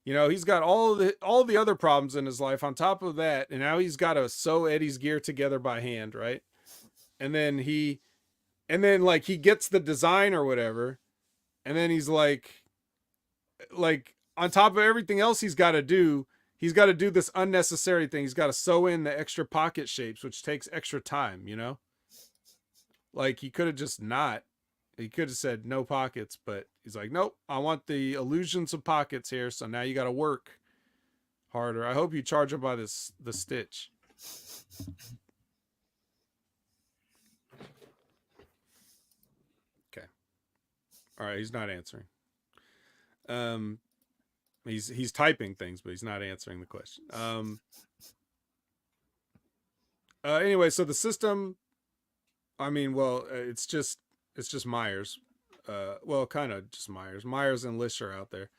He's got all the other problems in his life on top of that, and now he's got to sew Eddie's gear together by hand, right? And then he gets the design or whatever, and then he's like on top of everything else he's got to do this unnecessary thing. He's got to sew in the extra pocket shapes, which takes extra time, Like, he could have just not. He could have said no pockets, but he's like, nope, I want the illusions of pockets here, so now you got to work harder. I hope you charge him by the stitch. Okay. All right, he's not answering. He's typing things, but he's not answering the question. Anyway, so the system, I mean, well, it's just Myers. Well, kind of just Myers. Myers and Lish are out there,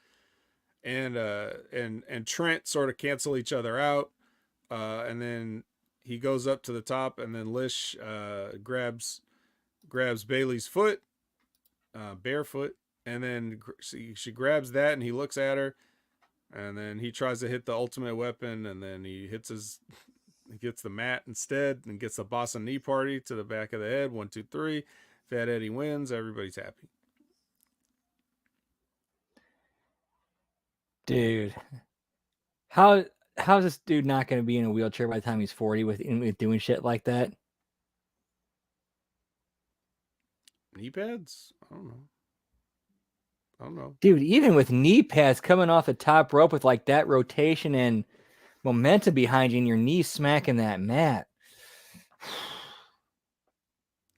and Trent sort of cancel each other out, and then he goes up to the top, and then Lish grabs Bailey's foot, barefoot, and then she grabs that, and he looks at her, and then he tries to hit the ultimate weapon, and then he gets the mat instead, and gets the bossa knee party to the back of the head. 1, 2, 3. Fat Eddie wins. Everybody's happy. Dude, how's this dude not going to be in a wheelchair by the time he's 40 with doing shit like that? Knee pads? I don't know. Dude, even with knee pads coming off the top rope with like that rotation and momentum behind you and your knees smacking that mat.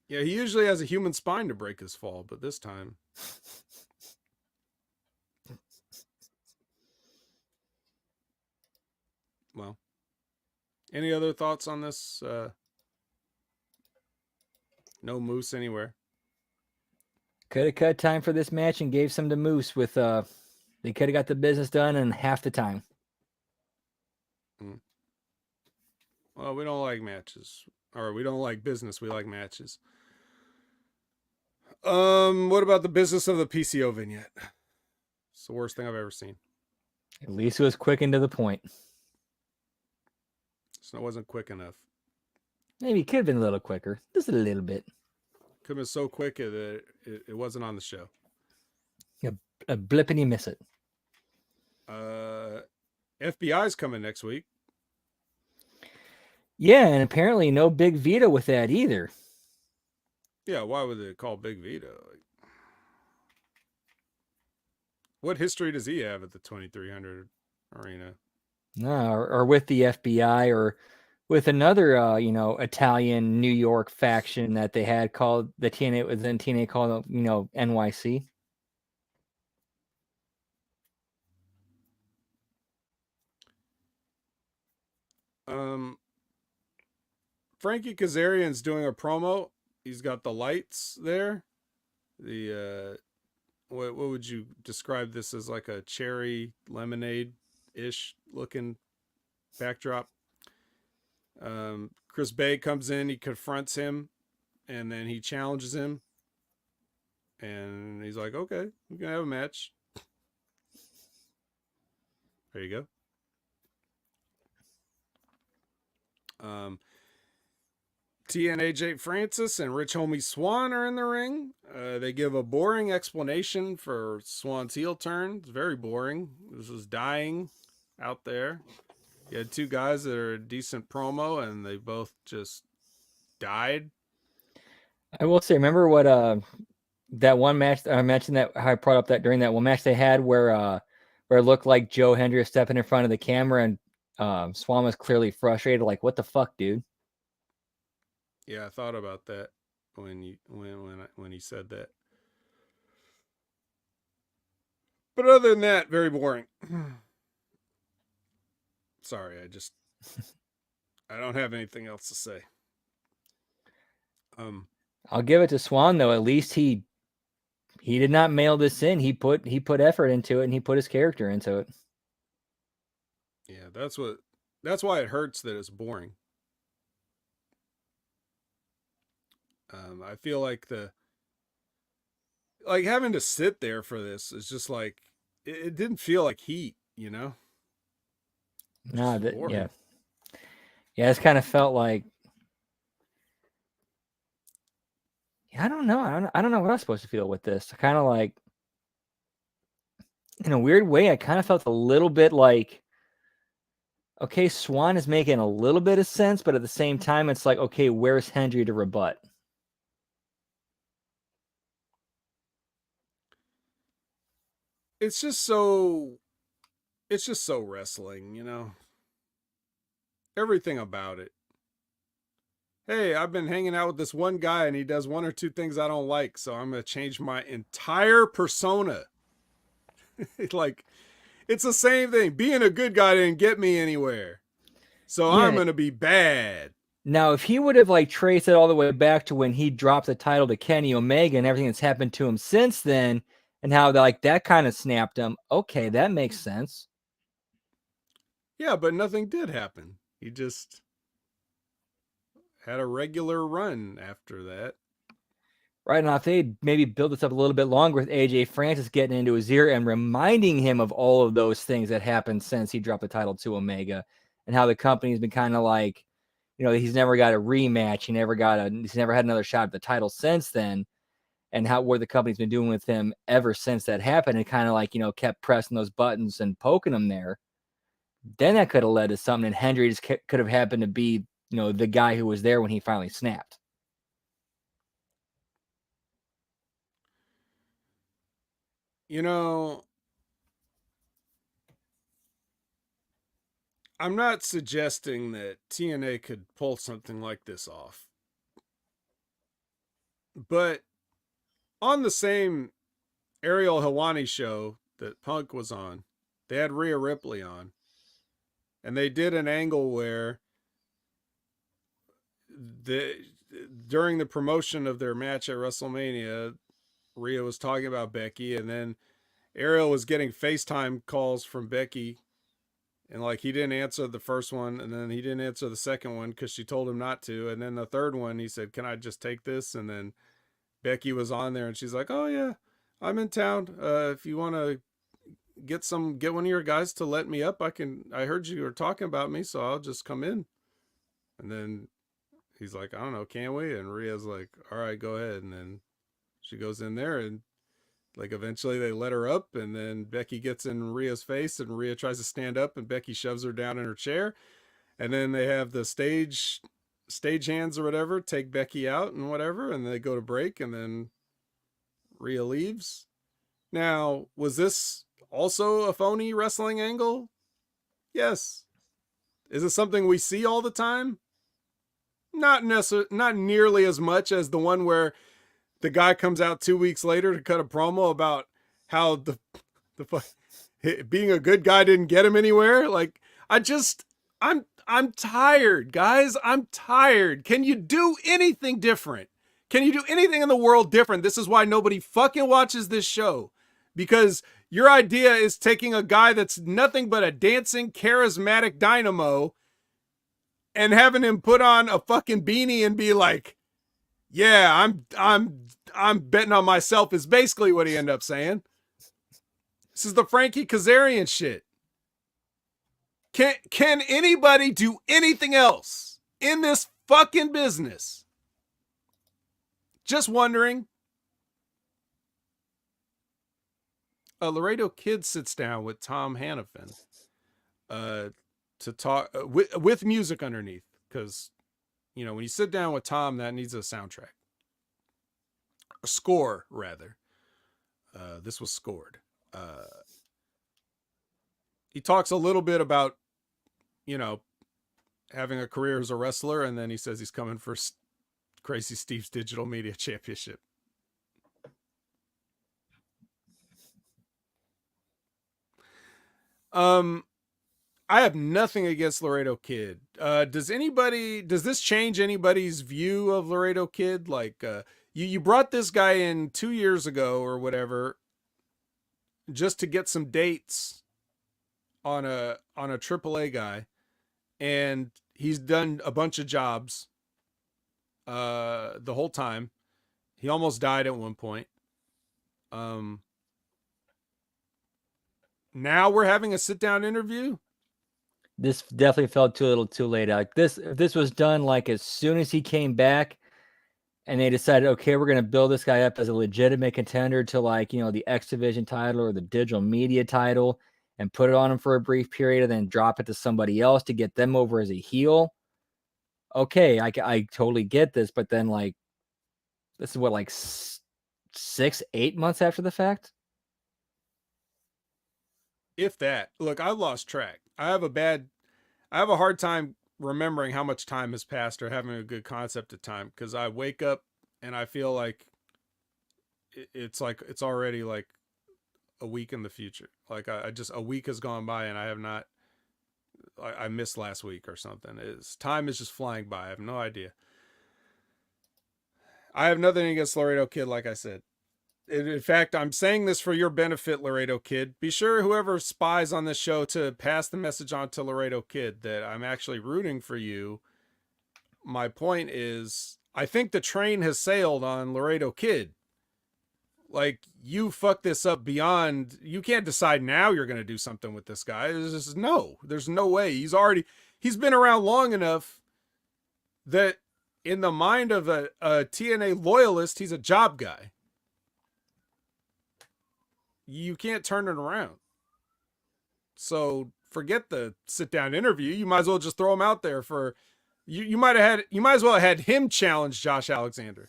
Yeah, he usually has a human spine to break his fall, but this time. Well, any other thoughts on this? No moose anywhere. Could have cut time for this match and gave some to Moose with they could have got the business done in half the time. Well, we don't like matches. Or we don't like business, we like matches. What about the business of the PCO vignette? It's the worst thing I've ever seen. At least it was quick and to the point. So it wasn't quick enough. Maybe it could have been a little quicker. Just a little bit. Could have been so quick that it wasn't on the show. A blip and you miss it. FBI's coming next week. Yeah, and apparently no big veto with that either. Yeah, why would they call Big Vito? What history does he have at the 2300 arena? No, or with the FBI or with another, Italian New York faction that they had called the TNA. It was then TNA called, NYC. Frankie Kazarian's doing a promo. He's got the lights there. The what would you describe this as? Like a cherry lemonade ish looking backdrop. Chris Bay comes in, he confronts him, and then he challenges him. And he's like, okay, we can have a match. There you go. TNA Jake Francis and Rich Homie Swan are in the ring. They give a boring explanation for Swan's heel turn. It's very boring. This is dying out there. You had two guys that are a decent promo, and they both just died. I will say, remember what that one match I mentioned that I brought up that during that one match they had where it looked like Joe Hendry was stepping in front of the camera and Swan was clearly frustrated, like, what the fuck, dude? Yeah, I thought about that when he said that. But other than that, very boring. Sorry, I don't have anything else to say. I'll give it to Swan though. At least he did not mail this in. He put effort into it and he put his character into it. Yeah, that's why it hurts that it's boring. I feel like having to sit there for this is just like it didn't feel like heat, No, yeah, it's kind of felt like I don't know. I don't know what I was supposed to feel with this. I kind of like, in a weird way, I kind of felt a little bit like, okay, Swan is making a little bit of sense, but at the same time, it's like, okay, where's Hendry to rebut? It's just so wrestling, everything about it. Hey, I've been hanging out with this one guy and he does one or two things I don't like, so I'm going to change my entire persona. Like, it's the same thing. Being a good guy didn't get me anywhere. So yeah. I'm going to be bad. Now, if he would have like traced it all the way back to when he dropped the title to Kenny Omega and everything that's happened to him since then, and how like that kind of snapped him, okay, that makes sense. Yeah, but nothing did happen. He just had a regular run after that. Right now, if they maybe build this up a little bit longer with AJ Francis getting into his ear and reminding him of all of those things that happened since he dropped the title to Omega, and how the company's been kind of like, he's never got a rematch, he's never had another shot at the title since then, and how where the company's been doing with him ever since that happened, and kind of like kept pressing those buttons and poking him there. Then that could have led to something, and Hendry just could have happened to be the guy who was there when he finally snapped. You know, I'm not suggesting that TNA could pull something like this off. But on the same Ariel Helwani show that Punk was on, they had Rhea Ripley on. And they did an angle where during the promotion of their match at WrestleMania, Rhea was talking about Becky, and then Ariel was getting FaceTime calls from Becky, and like he didn't answer the first one, and then he didn't answer the second one because she told him not to, and then the third one he said, "Can I just take this?" And then Becky was on there, and she's like, "Oh yeah, I'm in town. If you want to get one of your guys to let me up, I can. I heard you were talking about me, so I'll just come in." And then he's like, "I don't know, can we?" And Rhea's like, "All right, go ahead." And then she goes in there, and like eventually they let her up, and then Becky gets in Rhea's face, and Rhea tries to stand up, and Becky shoves her down in her chair, and then they have the stage hands or whatever take Becky out and whatever, and they go to break, and then Rhea leaves. Now, was this also a phony wrestling angle? Yes. Is it something we see all the time? Not nearly as much as the one where the guy comes out 2 weeks later to cut a promo about how being a good guy didn't get him anywhere. Like I'm tired, guys. I'm tired. Can you do anything different? Can you do anything in the world different? This is why nobody fucking watches this show. Because your idea is taking a guy that's nothing but a dancing, charismatic dynamo and having him put on a fucking beanie and be like, "Yeah, I'm betting on myself," is basically what he ended up saying. This is the Frankie Kazarian shit. Can anybody do anything else in this fucking business? Just wondering. Laredo Kid sits down with Tom Hannafin to talk with music underneath, because when you sit down with Tom, that needs a soundtrack, a score rather. This was scored. He talks a little bit about having a career as a wrestler, and then he says he's coming for Crazy Steve's Digital Media Championship. I have nothing against Laredo Kid. Does this change anybody's view of Laredo Kid? Like, you brought this guy in 2 years ago or whatever, just to get some dates on a AAA guy, and he's done a bunch of jobs the whole time. He almost died at one point. Now we're having a sit down interview. This definitely felt too little too late. Like if this was done like as soon as he came back and they decided, okay, we're going to build this guy up as a legitimate contender to like, the X Division title or the digital media title and put it on him for a brief period and then drop it to somebody else to get them over as a heel. Okay, I totally get this. But then like, this is what, like 6-8 months after the fact? If that. Look, I lost track. I have a hard time remembering how much time has passed or having a good concept of time, because I wake up and I feel like it's already like a week in the future. Like I just, a week has gone by and I have not I missed last week or something. Time is just flying by. I have no idea. I have nothing against Laredo Kid, like I said. In fact, I'm saying this for your benefit, Laredo Kid. Be sure whoever spies on this show to pass the message on to Laredo Kid that I'm actually rooting for you. My point is, I think the train has sailed on Laredo Kid. Like, you fucked this up beyond, you can't decide now you're going to do something with this guy. There's no way. He's been around long enough that in the mind of a TNA loyalist, he's a job guy. You can't turn it around. So forget the sit down interview. You might as well just throw him out there for, you might as well have had him challenge Josh Alexander.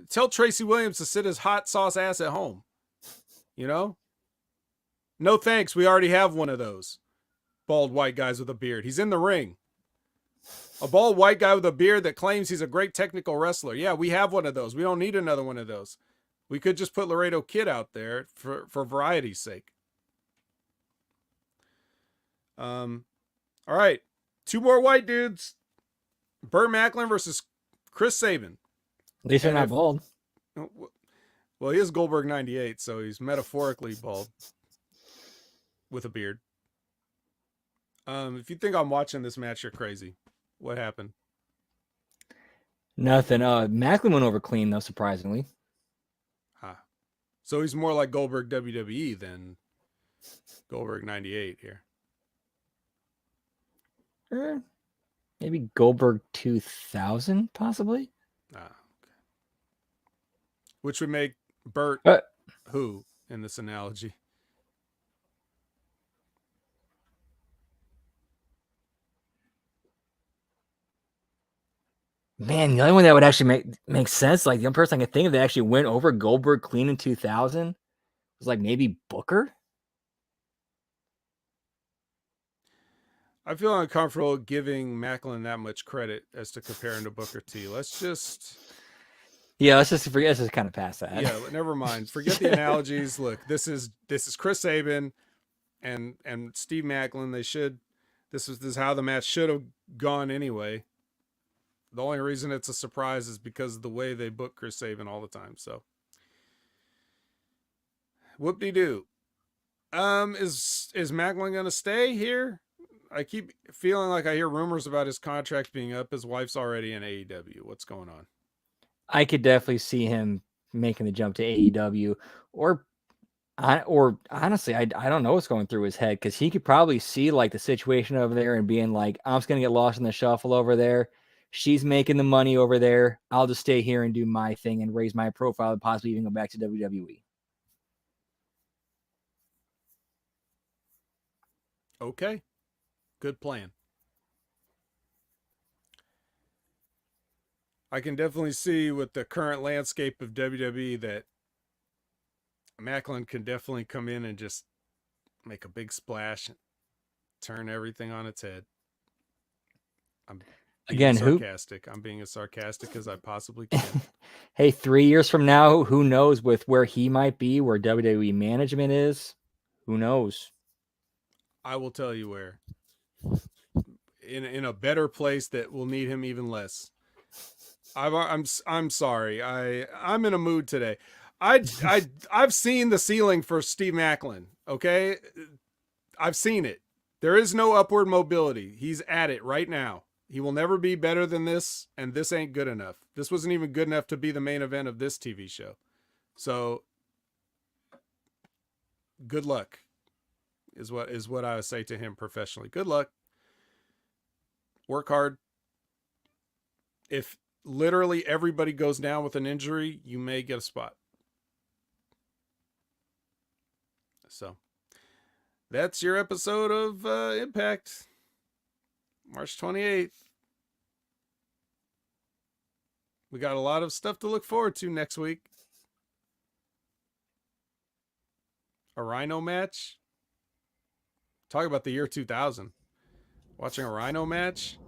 Tell Tracy Williams to sit his hot sauce ass at home. You know? No thanks. We already have one of those bald white guys with a beard. He's in the ring. A bald white guy with a beard that claims he's a great technical wrestler. Yeah, we have one of those. We don't need another one of those. We could just put Laredo Kid out there for variety's sake. All right. 2 more white dudes. Burt Macklin versus Chris Sabin. At least they're not bald. Well, he is Goldberg 98, so he's metaphorically bald with a beard. If you think I'm watching this match, you're crazy. What happened? Nothing. Macklin went over clean, though, surprisingly. So he's more like Goldberg WWE than Goldberg 98 here. Maybe Goldberg 2000, possibly? Okay. Which would make Burt who in this analogy? Man, the only one that would actually make sense, like the only person I could think of that actually went over Goldberg clean in 2000 was like maybe Booker. I feel uncomfortable giving Macklin that much credit as to compare him to Booker T. Let's just forget. Let's just kind of pass that. Yeah, never mind. Forget the analogies. Look, this is Chris Sabin and Steve Macklin. This is how the match should have gone anyway. The only reason it's a surprise is because of the way they book Chris Sabin all the time. So, whoop-de-doo. Is Macklin gonna stay here? I keep feeling like I hear rumors about his contract being up. His wife's already in AEW. What's going on? I could definitely see him making the jump to AEW, or honestly, I don't know what's going through his head, because he could probably see like the situation over there and being like, I'm just gonna get lost in the shuffle over there. She's making the money over there. I'll just stay here and do my thing and raise my profile and possibly even go back to WWE. Okay. Good plan. I can definitely see with the current landscape of WWE that Macklin can definitely come in and just make a big splash and turn everything on its head. I'm being as sarcastic as I possibly can. Hey, 3 years from now, who knows with where he might be, where WWE management is? Who knows? I will tell you where. In a better place that will need him even less. I'm sorry. I'm in a mood today. I've seen the ceiling for Steve Macklin. Okay, I've seen it. There is no upward mobility. He's at it right now. He will never be better than this, and this ain't good enough. This wasn't even good enough to be the main event of this TV show. So, good luck is what I would say to him professionally. Good luck. Work hard. If literally everybody goes down with an injury, you may get a spot. So, that's your episode of Impact. March 28th. We got a lot of stuff to look forward to next week. A Rhino match. Talk about the year 2000. Watching a Rhino match.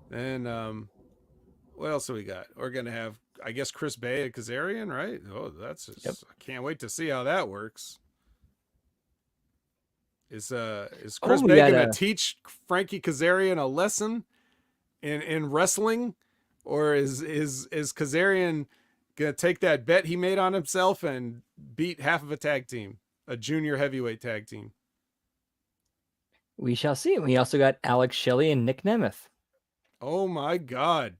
Then, what else do we got? We're going to have, I guess, Chris Bay and Kazarian, right? Oh, that's just, yep. I can't wait to see how that works. Is Oh, Chris we got Bacon to teach Frankie Kazarian a lesson in wrestling, or is Kazarian gonna take that bet he made on himself and beat half of a tag team, a junior heavyweight tag team? we shall see. We also got Alex Shelley and Nick Nemeth. Oh my God.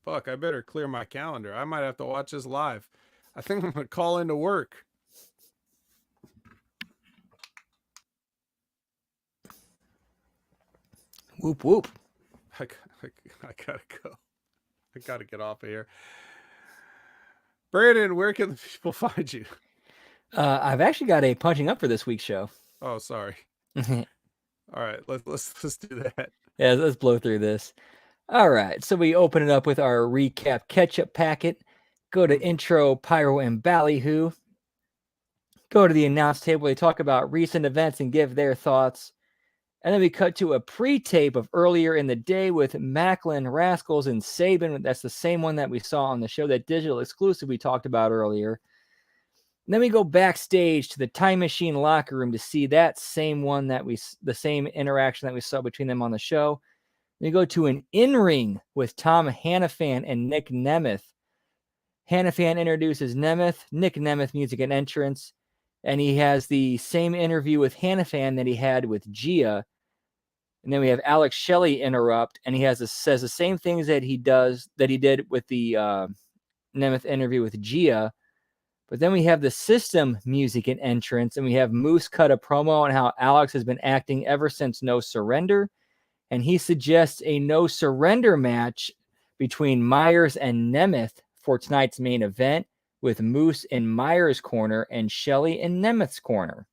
Fuck, I better clear my calendar. I might have to watch this live. I think I'm going to call into work. Whoop whoop. I gotta go. I gotta get off of here. Brandon, where can the people find you? I've actually got a punching up for this week's show. Oh, sorry. All right, let's do that. Yeah, let's blow through this. All right, so we open it up with our recap catch-up packet. Go to intro, pyro, and ballyhoo. Go to the announce table. They talk about recent events and give their thoughts. And then we cut to a pre-tape of earlier in the day with Macklin, Rascals, and Sabin. That's the same one that we saw on the show, that digital exclusive we talked about earlier. And then we go backstage to the Time Machine locker room to see that same one the same interaction that we saw between them on the show. We go to an in-ring with Tom Hannafan and Nick Nemeth. Hannafan introduces Nemeth, Nick Nemeth music and entrance, and he has the same interview with Hannafan that he had with Gia. And then we have Alex Shelley interrupt, and he says the same things that he did with the Nemeth interview with Gia. But then we have the system music and entrance, and we have Moose cut a promo on how Alex has been acting ever since No Surrender. And he suggests a no surrender match between Myers and Nemeth for tonight's main event, with Moose in Myers' corner and Shelley in Nemeth's corner.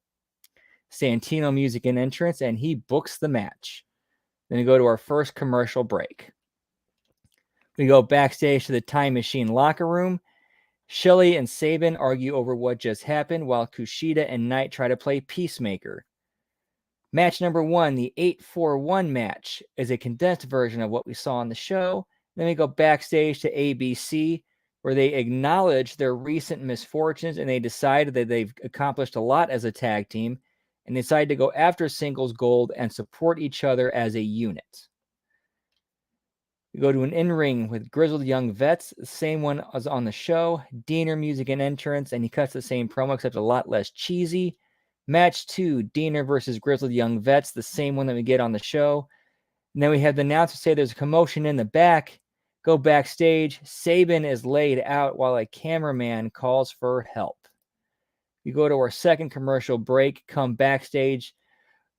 Santino music and entrance, and he books the match. Then we go to our first commercial break. We go backstage to the Time Machine locker room. Shelley and Sabin argue over what just happened, while Kushida and Knight try to play peacemaker. Match number 1, the 8-4-1 match, is a condensed version of what we saw on the show. Then we go backstage to ABC, where they acknowledge their recent misfortunes, and they decide that they've accomplished a lot as a tag team, and decide to go after singles gold and support each other as a unit. We go to an in-ring with Grizzled Young Vets, the same one as on the show. Diener music and entrance, and he cuts the same promo, except a lot less cheesy. Match 2, Diener versus Grizzled Young Vets, the same one that we get on the show. And then we have the announcer say there's a commotion in the back. Go backstage. Sabin is laid out while a cameraman calls for help. We go to our second commercial break, come backstage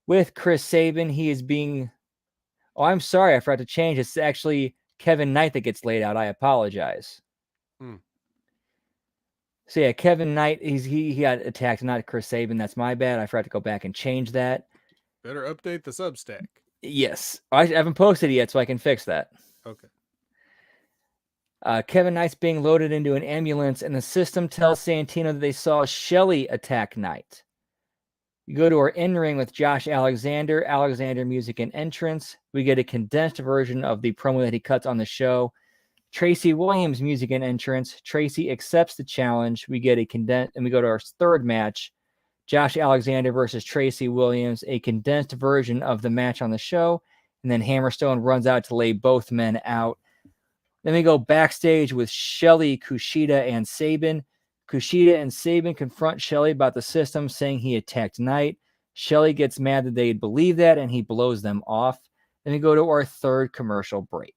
with Chris Sabin. He is being... Oh, I'm sorry, I forgot to change. It's actually Kevin Knight that gets laid out. I apologize. So yeah, Kevin Knight, he got attacked, not Chris Sabin. That's my bad. I forgot to go back and change that. Better update the Substack. Yes. I haven't posted it yet, so I can fix that. Okay. Kevin Knight's being loaded into an ambulance, and the system tells Santino that they saw Shelley attack Knight. We go to our in-ring with Josh Alexander music and entrance. We get a condensed version of the promo that he cuts on the show. Tracy Williams music and entrance. Tracy accepts the challenge. We get a condensed, and we go to our third match. Josh Alexander versus Tracy Williams, a condensed version of the match on the show. And then Hammerstone runs out to lay both men out. Then we go backstage with Shelley, Kushida, and Sabin. Kushida and Sabin confront Shelley about the system, saying he attacked Knight. Shelley gets mad that they'd believe that, and he blows them off. Then we go to our third commercial break.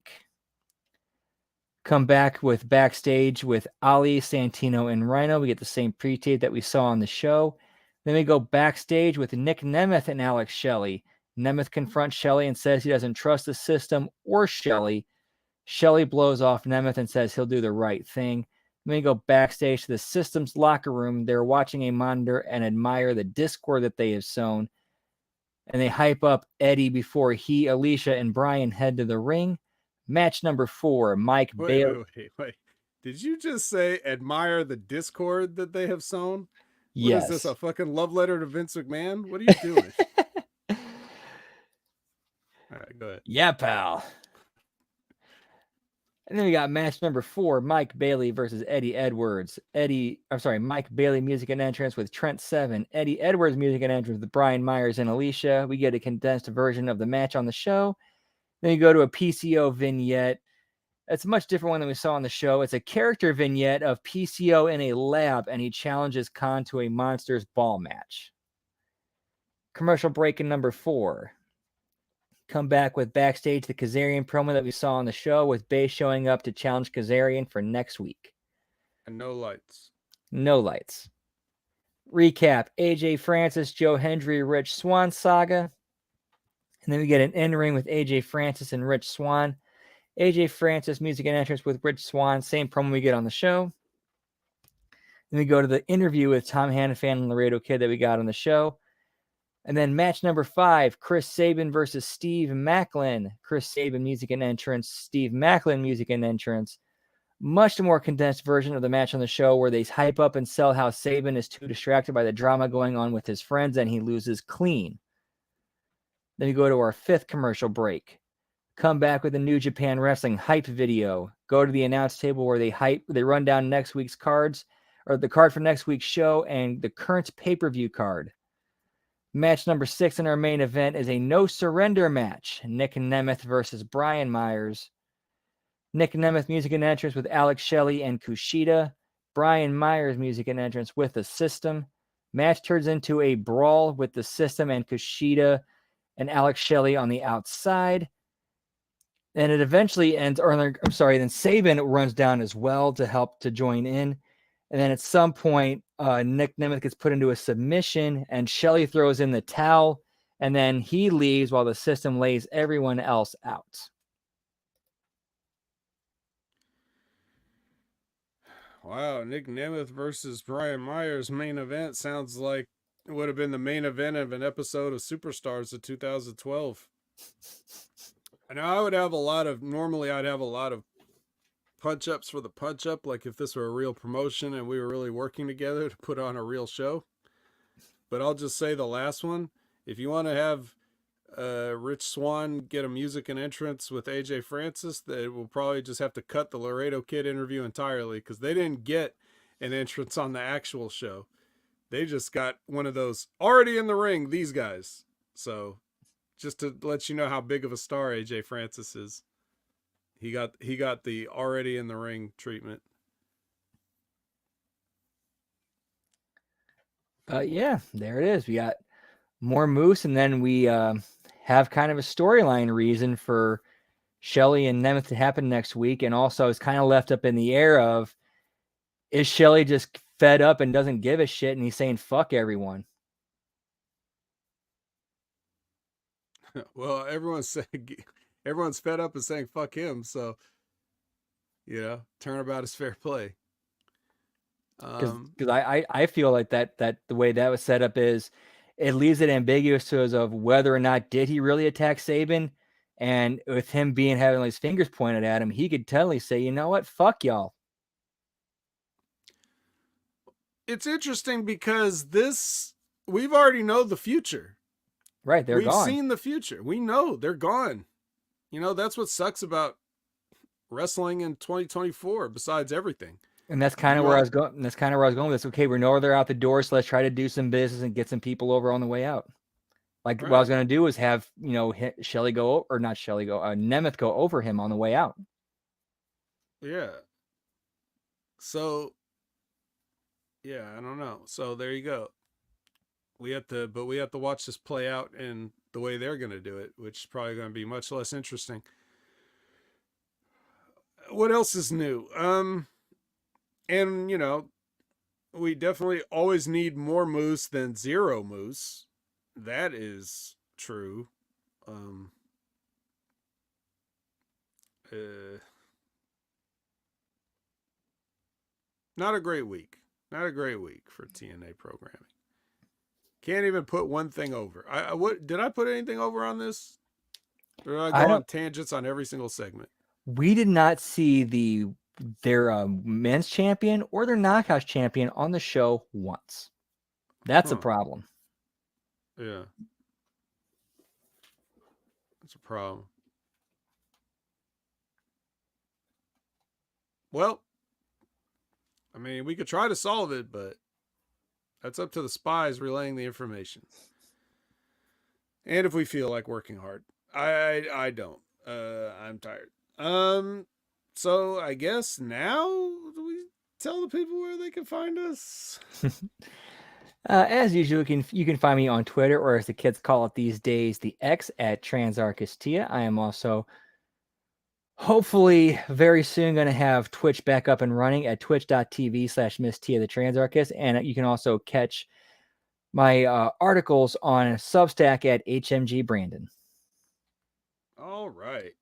Come back with backstage with Ali, Santino, and Rhino. We get the same pre-tape that we saw on the show. Then we go backstage with Nick Nemeth and Alex Shelley. Nemeth confronts Shelley and says he doesn't trust the system or Shelley. Shelley blows off Nemeth and says he'll do the right thing. Then we go backstage to the system's locker room. They're watching a monitor and admire the discord that they have sown. And they hype up Eddie before he, Alicia, and Brian head to the ring. Match number 4, Mike Bailey. Wait. Did you just say admire the discord that they have sown? Yes. What is this, a fucking love letter to Vince McMahon? What are you doing? All right, go ahead. Yeah, pal. And then we got match number 4, Mike Bailey versus Eddie Edwards. Mike Bailey music and entrance with Trent Seven. Eddie Edwards music and entrance with Brian Myers and Alicia. We get a condensed version of the match on the show. Then you go to a PCO vignette. It's a much different one than we saw on the show. It's a character vignette of PCO in a lab, and he challenges Khan to a Monsters Ball match. Commercial break in number 4. Come back with backstage the Kazarian promo that we saw on the show, with Bay showing up to challenge Kazarian for next week. And no lights. No lights. Recap: AJ Francis, Joe Hendry, Rich Swann saga. And then we get an in-ring with AJ Francis and Rich Swann. AJ Francis music and entrance with Rich Swann, same promo we get on the show. Then we go to the interview with Tom Hannafan and Laredo Kid that we got on the show. And then match number 5, Chris Sabin versus Steve Macklin. Chris Sabin music and entrance, Steve Macklin music and entrance. Much more condensed version of the match on the show, where they hype up and sell how Sabin is too distracted by the drama going on with his friends and he loses clean. Then we go to our 5th commercial break. Come back with a New Japan Wrestling hype video. Go to the announce table where they run down next week's cards, or the card for next week's show and the current pay-per-view card. Match number 6 in our main event is a no surrender match. Nick Nemeth versus Brian Myers. Nick Nemeth music and entrance with Alex Shelley and Kushida. Brian Myers music and entrance with the System. Match turns into a brawl with the System and Kushida and Alex Shelley on the outside. And it eventually ends, then Sabin runs down as well to help to join in. And then at some point, Nick Nemeth gets put into a submission, and Shelley throws in the towel, and then he leaves while the System lays everyone else out. Wow, Nick Nemeth versus Brian Myers main event sounds like it would have been the main event of an episode of Superstars of 2012. And I'd have a lot of punch ups for the punch up, like if this were a real promotion and we were really working together to put on a real show. But I'll just say the last one, if you want to have Rich Swann get a music and entrance with AJ Francis, they will probably just have to cut the Laredo Kid interview entirely, because they didn't get an entrance on the actual show. They just got one of those already in the ring, these guys. So just to let you know how big of a star AJ Francis is. He got the already in the ring treatment. Yeah, there it is. We got more Moose, and then we have kind of a storyline reason for Shelley and Nemeth to happen next week. And also it's kind of left up in the air of, is Shelley just fed up and doesn't give a shit and he's saying fuck everyone? Well, everyone's fed up and saying fuck him, so turnabout is fair play. Because I feel like that the way that was set up is, it leaves it ambiguous to us of whether or not did he really attack Sabin, and with him having his fingers pointed at him, he could totally say, you know what, fuck y'all. It's interesting because we've already know the future. Right, We've seen the future. We know they're gone. That's what sucks about wrestling in 2024, besides everything. And that's kind of where I was going. That's kind of where I was going with this. Okay, we know they're out the door, so let's try to do some business and get some people over on the way out. Like, right. What I was going to do was have, Shelley go, or not Shelley go, Nemeth go over him on the way out. Yeah. So, yeah, I don't know. So there you go. We have to watch this play out in the way they're going to do it, which is probably going to be much less interesting. What else is new? And we definitely always need more Moose than zero Moose. That is true. Not a great week. Not a great week for TNA programming. Can't even put one thing over. Did I put anything over on this? Or did I go on tangents on every single segment? We did not see their men's champion or their knockouts champion on the show once. That's a problem. Yeah. That's a problem. Well, I mean, we could try to solve it, but that's up to the spies relaying the information. And if we feel like working hard, I don't. I'm tired. So I guess now we tell the people where they can find us. As usual, you can find me on Twitter, or as the kids call it these days, the X at Transarchistia. I am also hopefully very soon going to have Twitch back up and running at twitch.tv/Miss Tia the Transarchist. And you can also catch my articles on Substack at HMG Brandon. All right.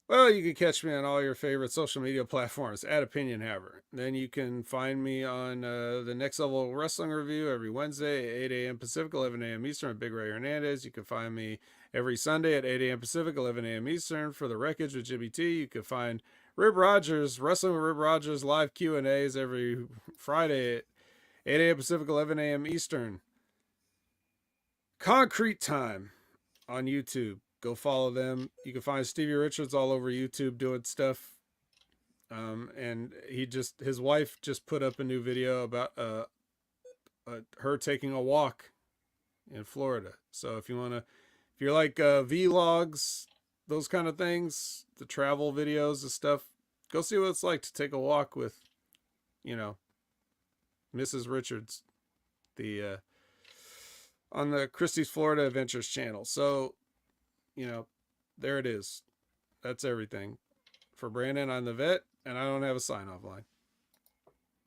Well, you can catch me on all your favorite social media platforms at Opinion Haver. Then you can find me on the Next Level Wrestling Review every Wednesday at 8 a.m. Pacific, 11 a.m. Eastern with Big Ray Hernandez. You can find me every Sunday at 8 a.m. Pacific, 11 a.m. Eastern for The Wreckage with Jimmy T. You can find Rib Rogers, Wrestling with Rib Rogers live Q&As every Friday at 8 a.m. Pacific, 11 a.m. Eastern. Concrete Time on YouTube. Go follow them. You can find Stevie Richards all over YouTube doing stuff. And his wife just put up a new video about her taking a walk in Florida. So if you're like vlogs, those kind of things, the travel videos and stuff, go see what it's like to take a walk with, Mrs. Richards, the on the Christie's Florida Adventures channel. So, there it is. That's everything. For Brandon, I'm the vet, and I don't have a sign-off line.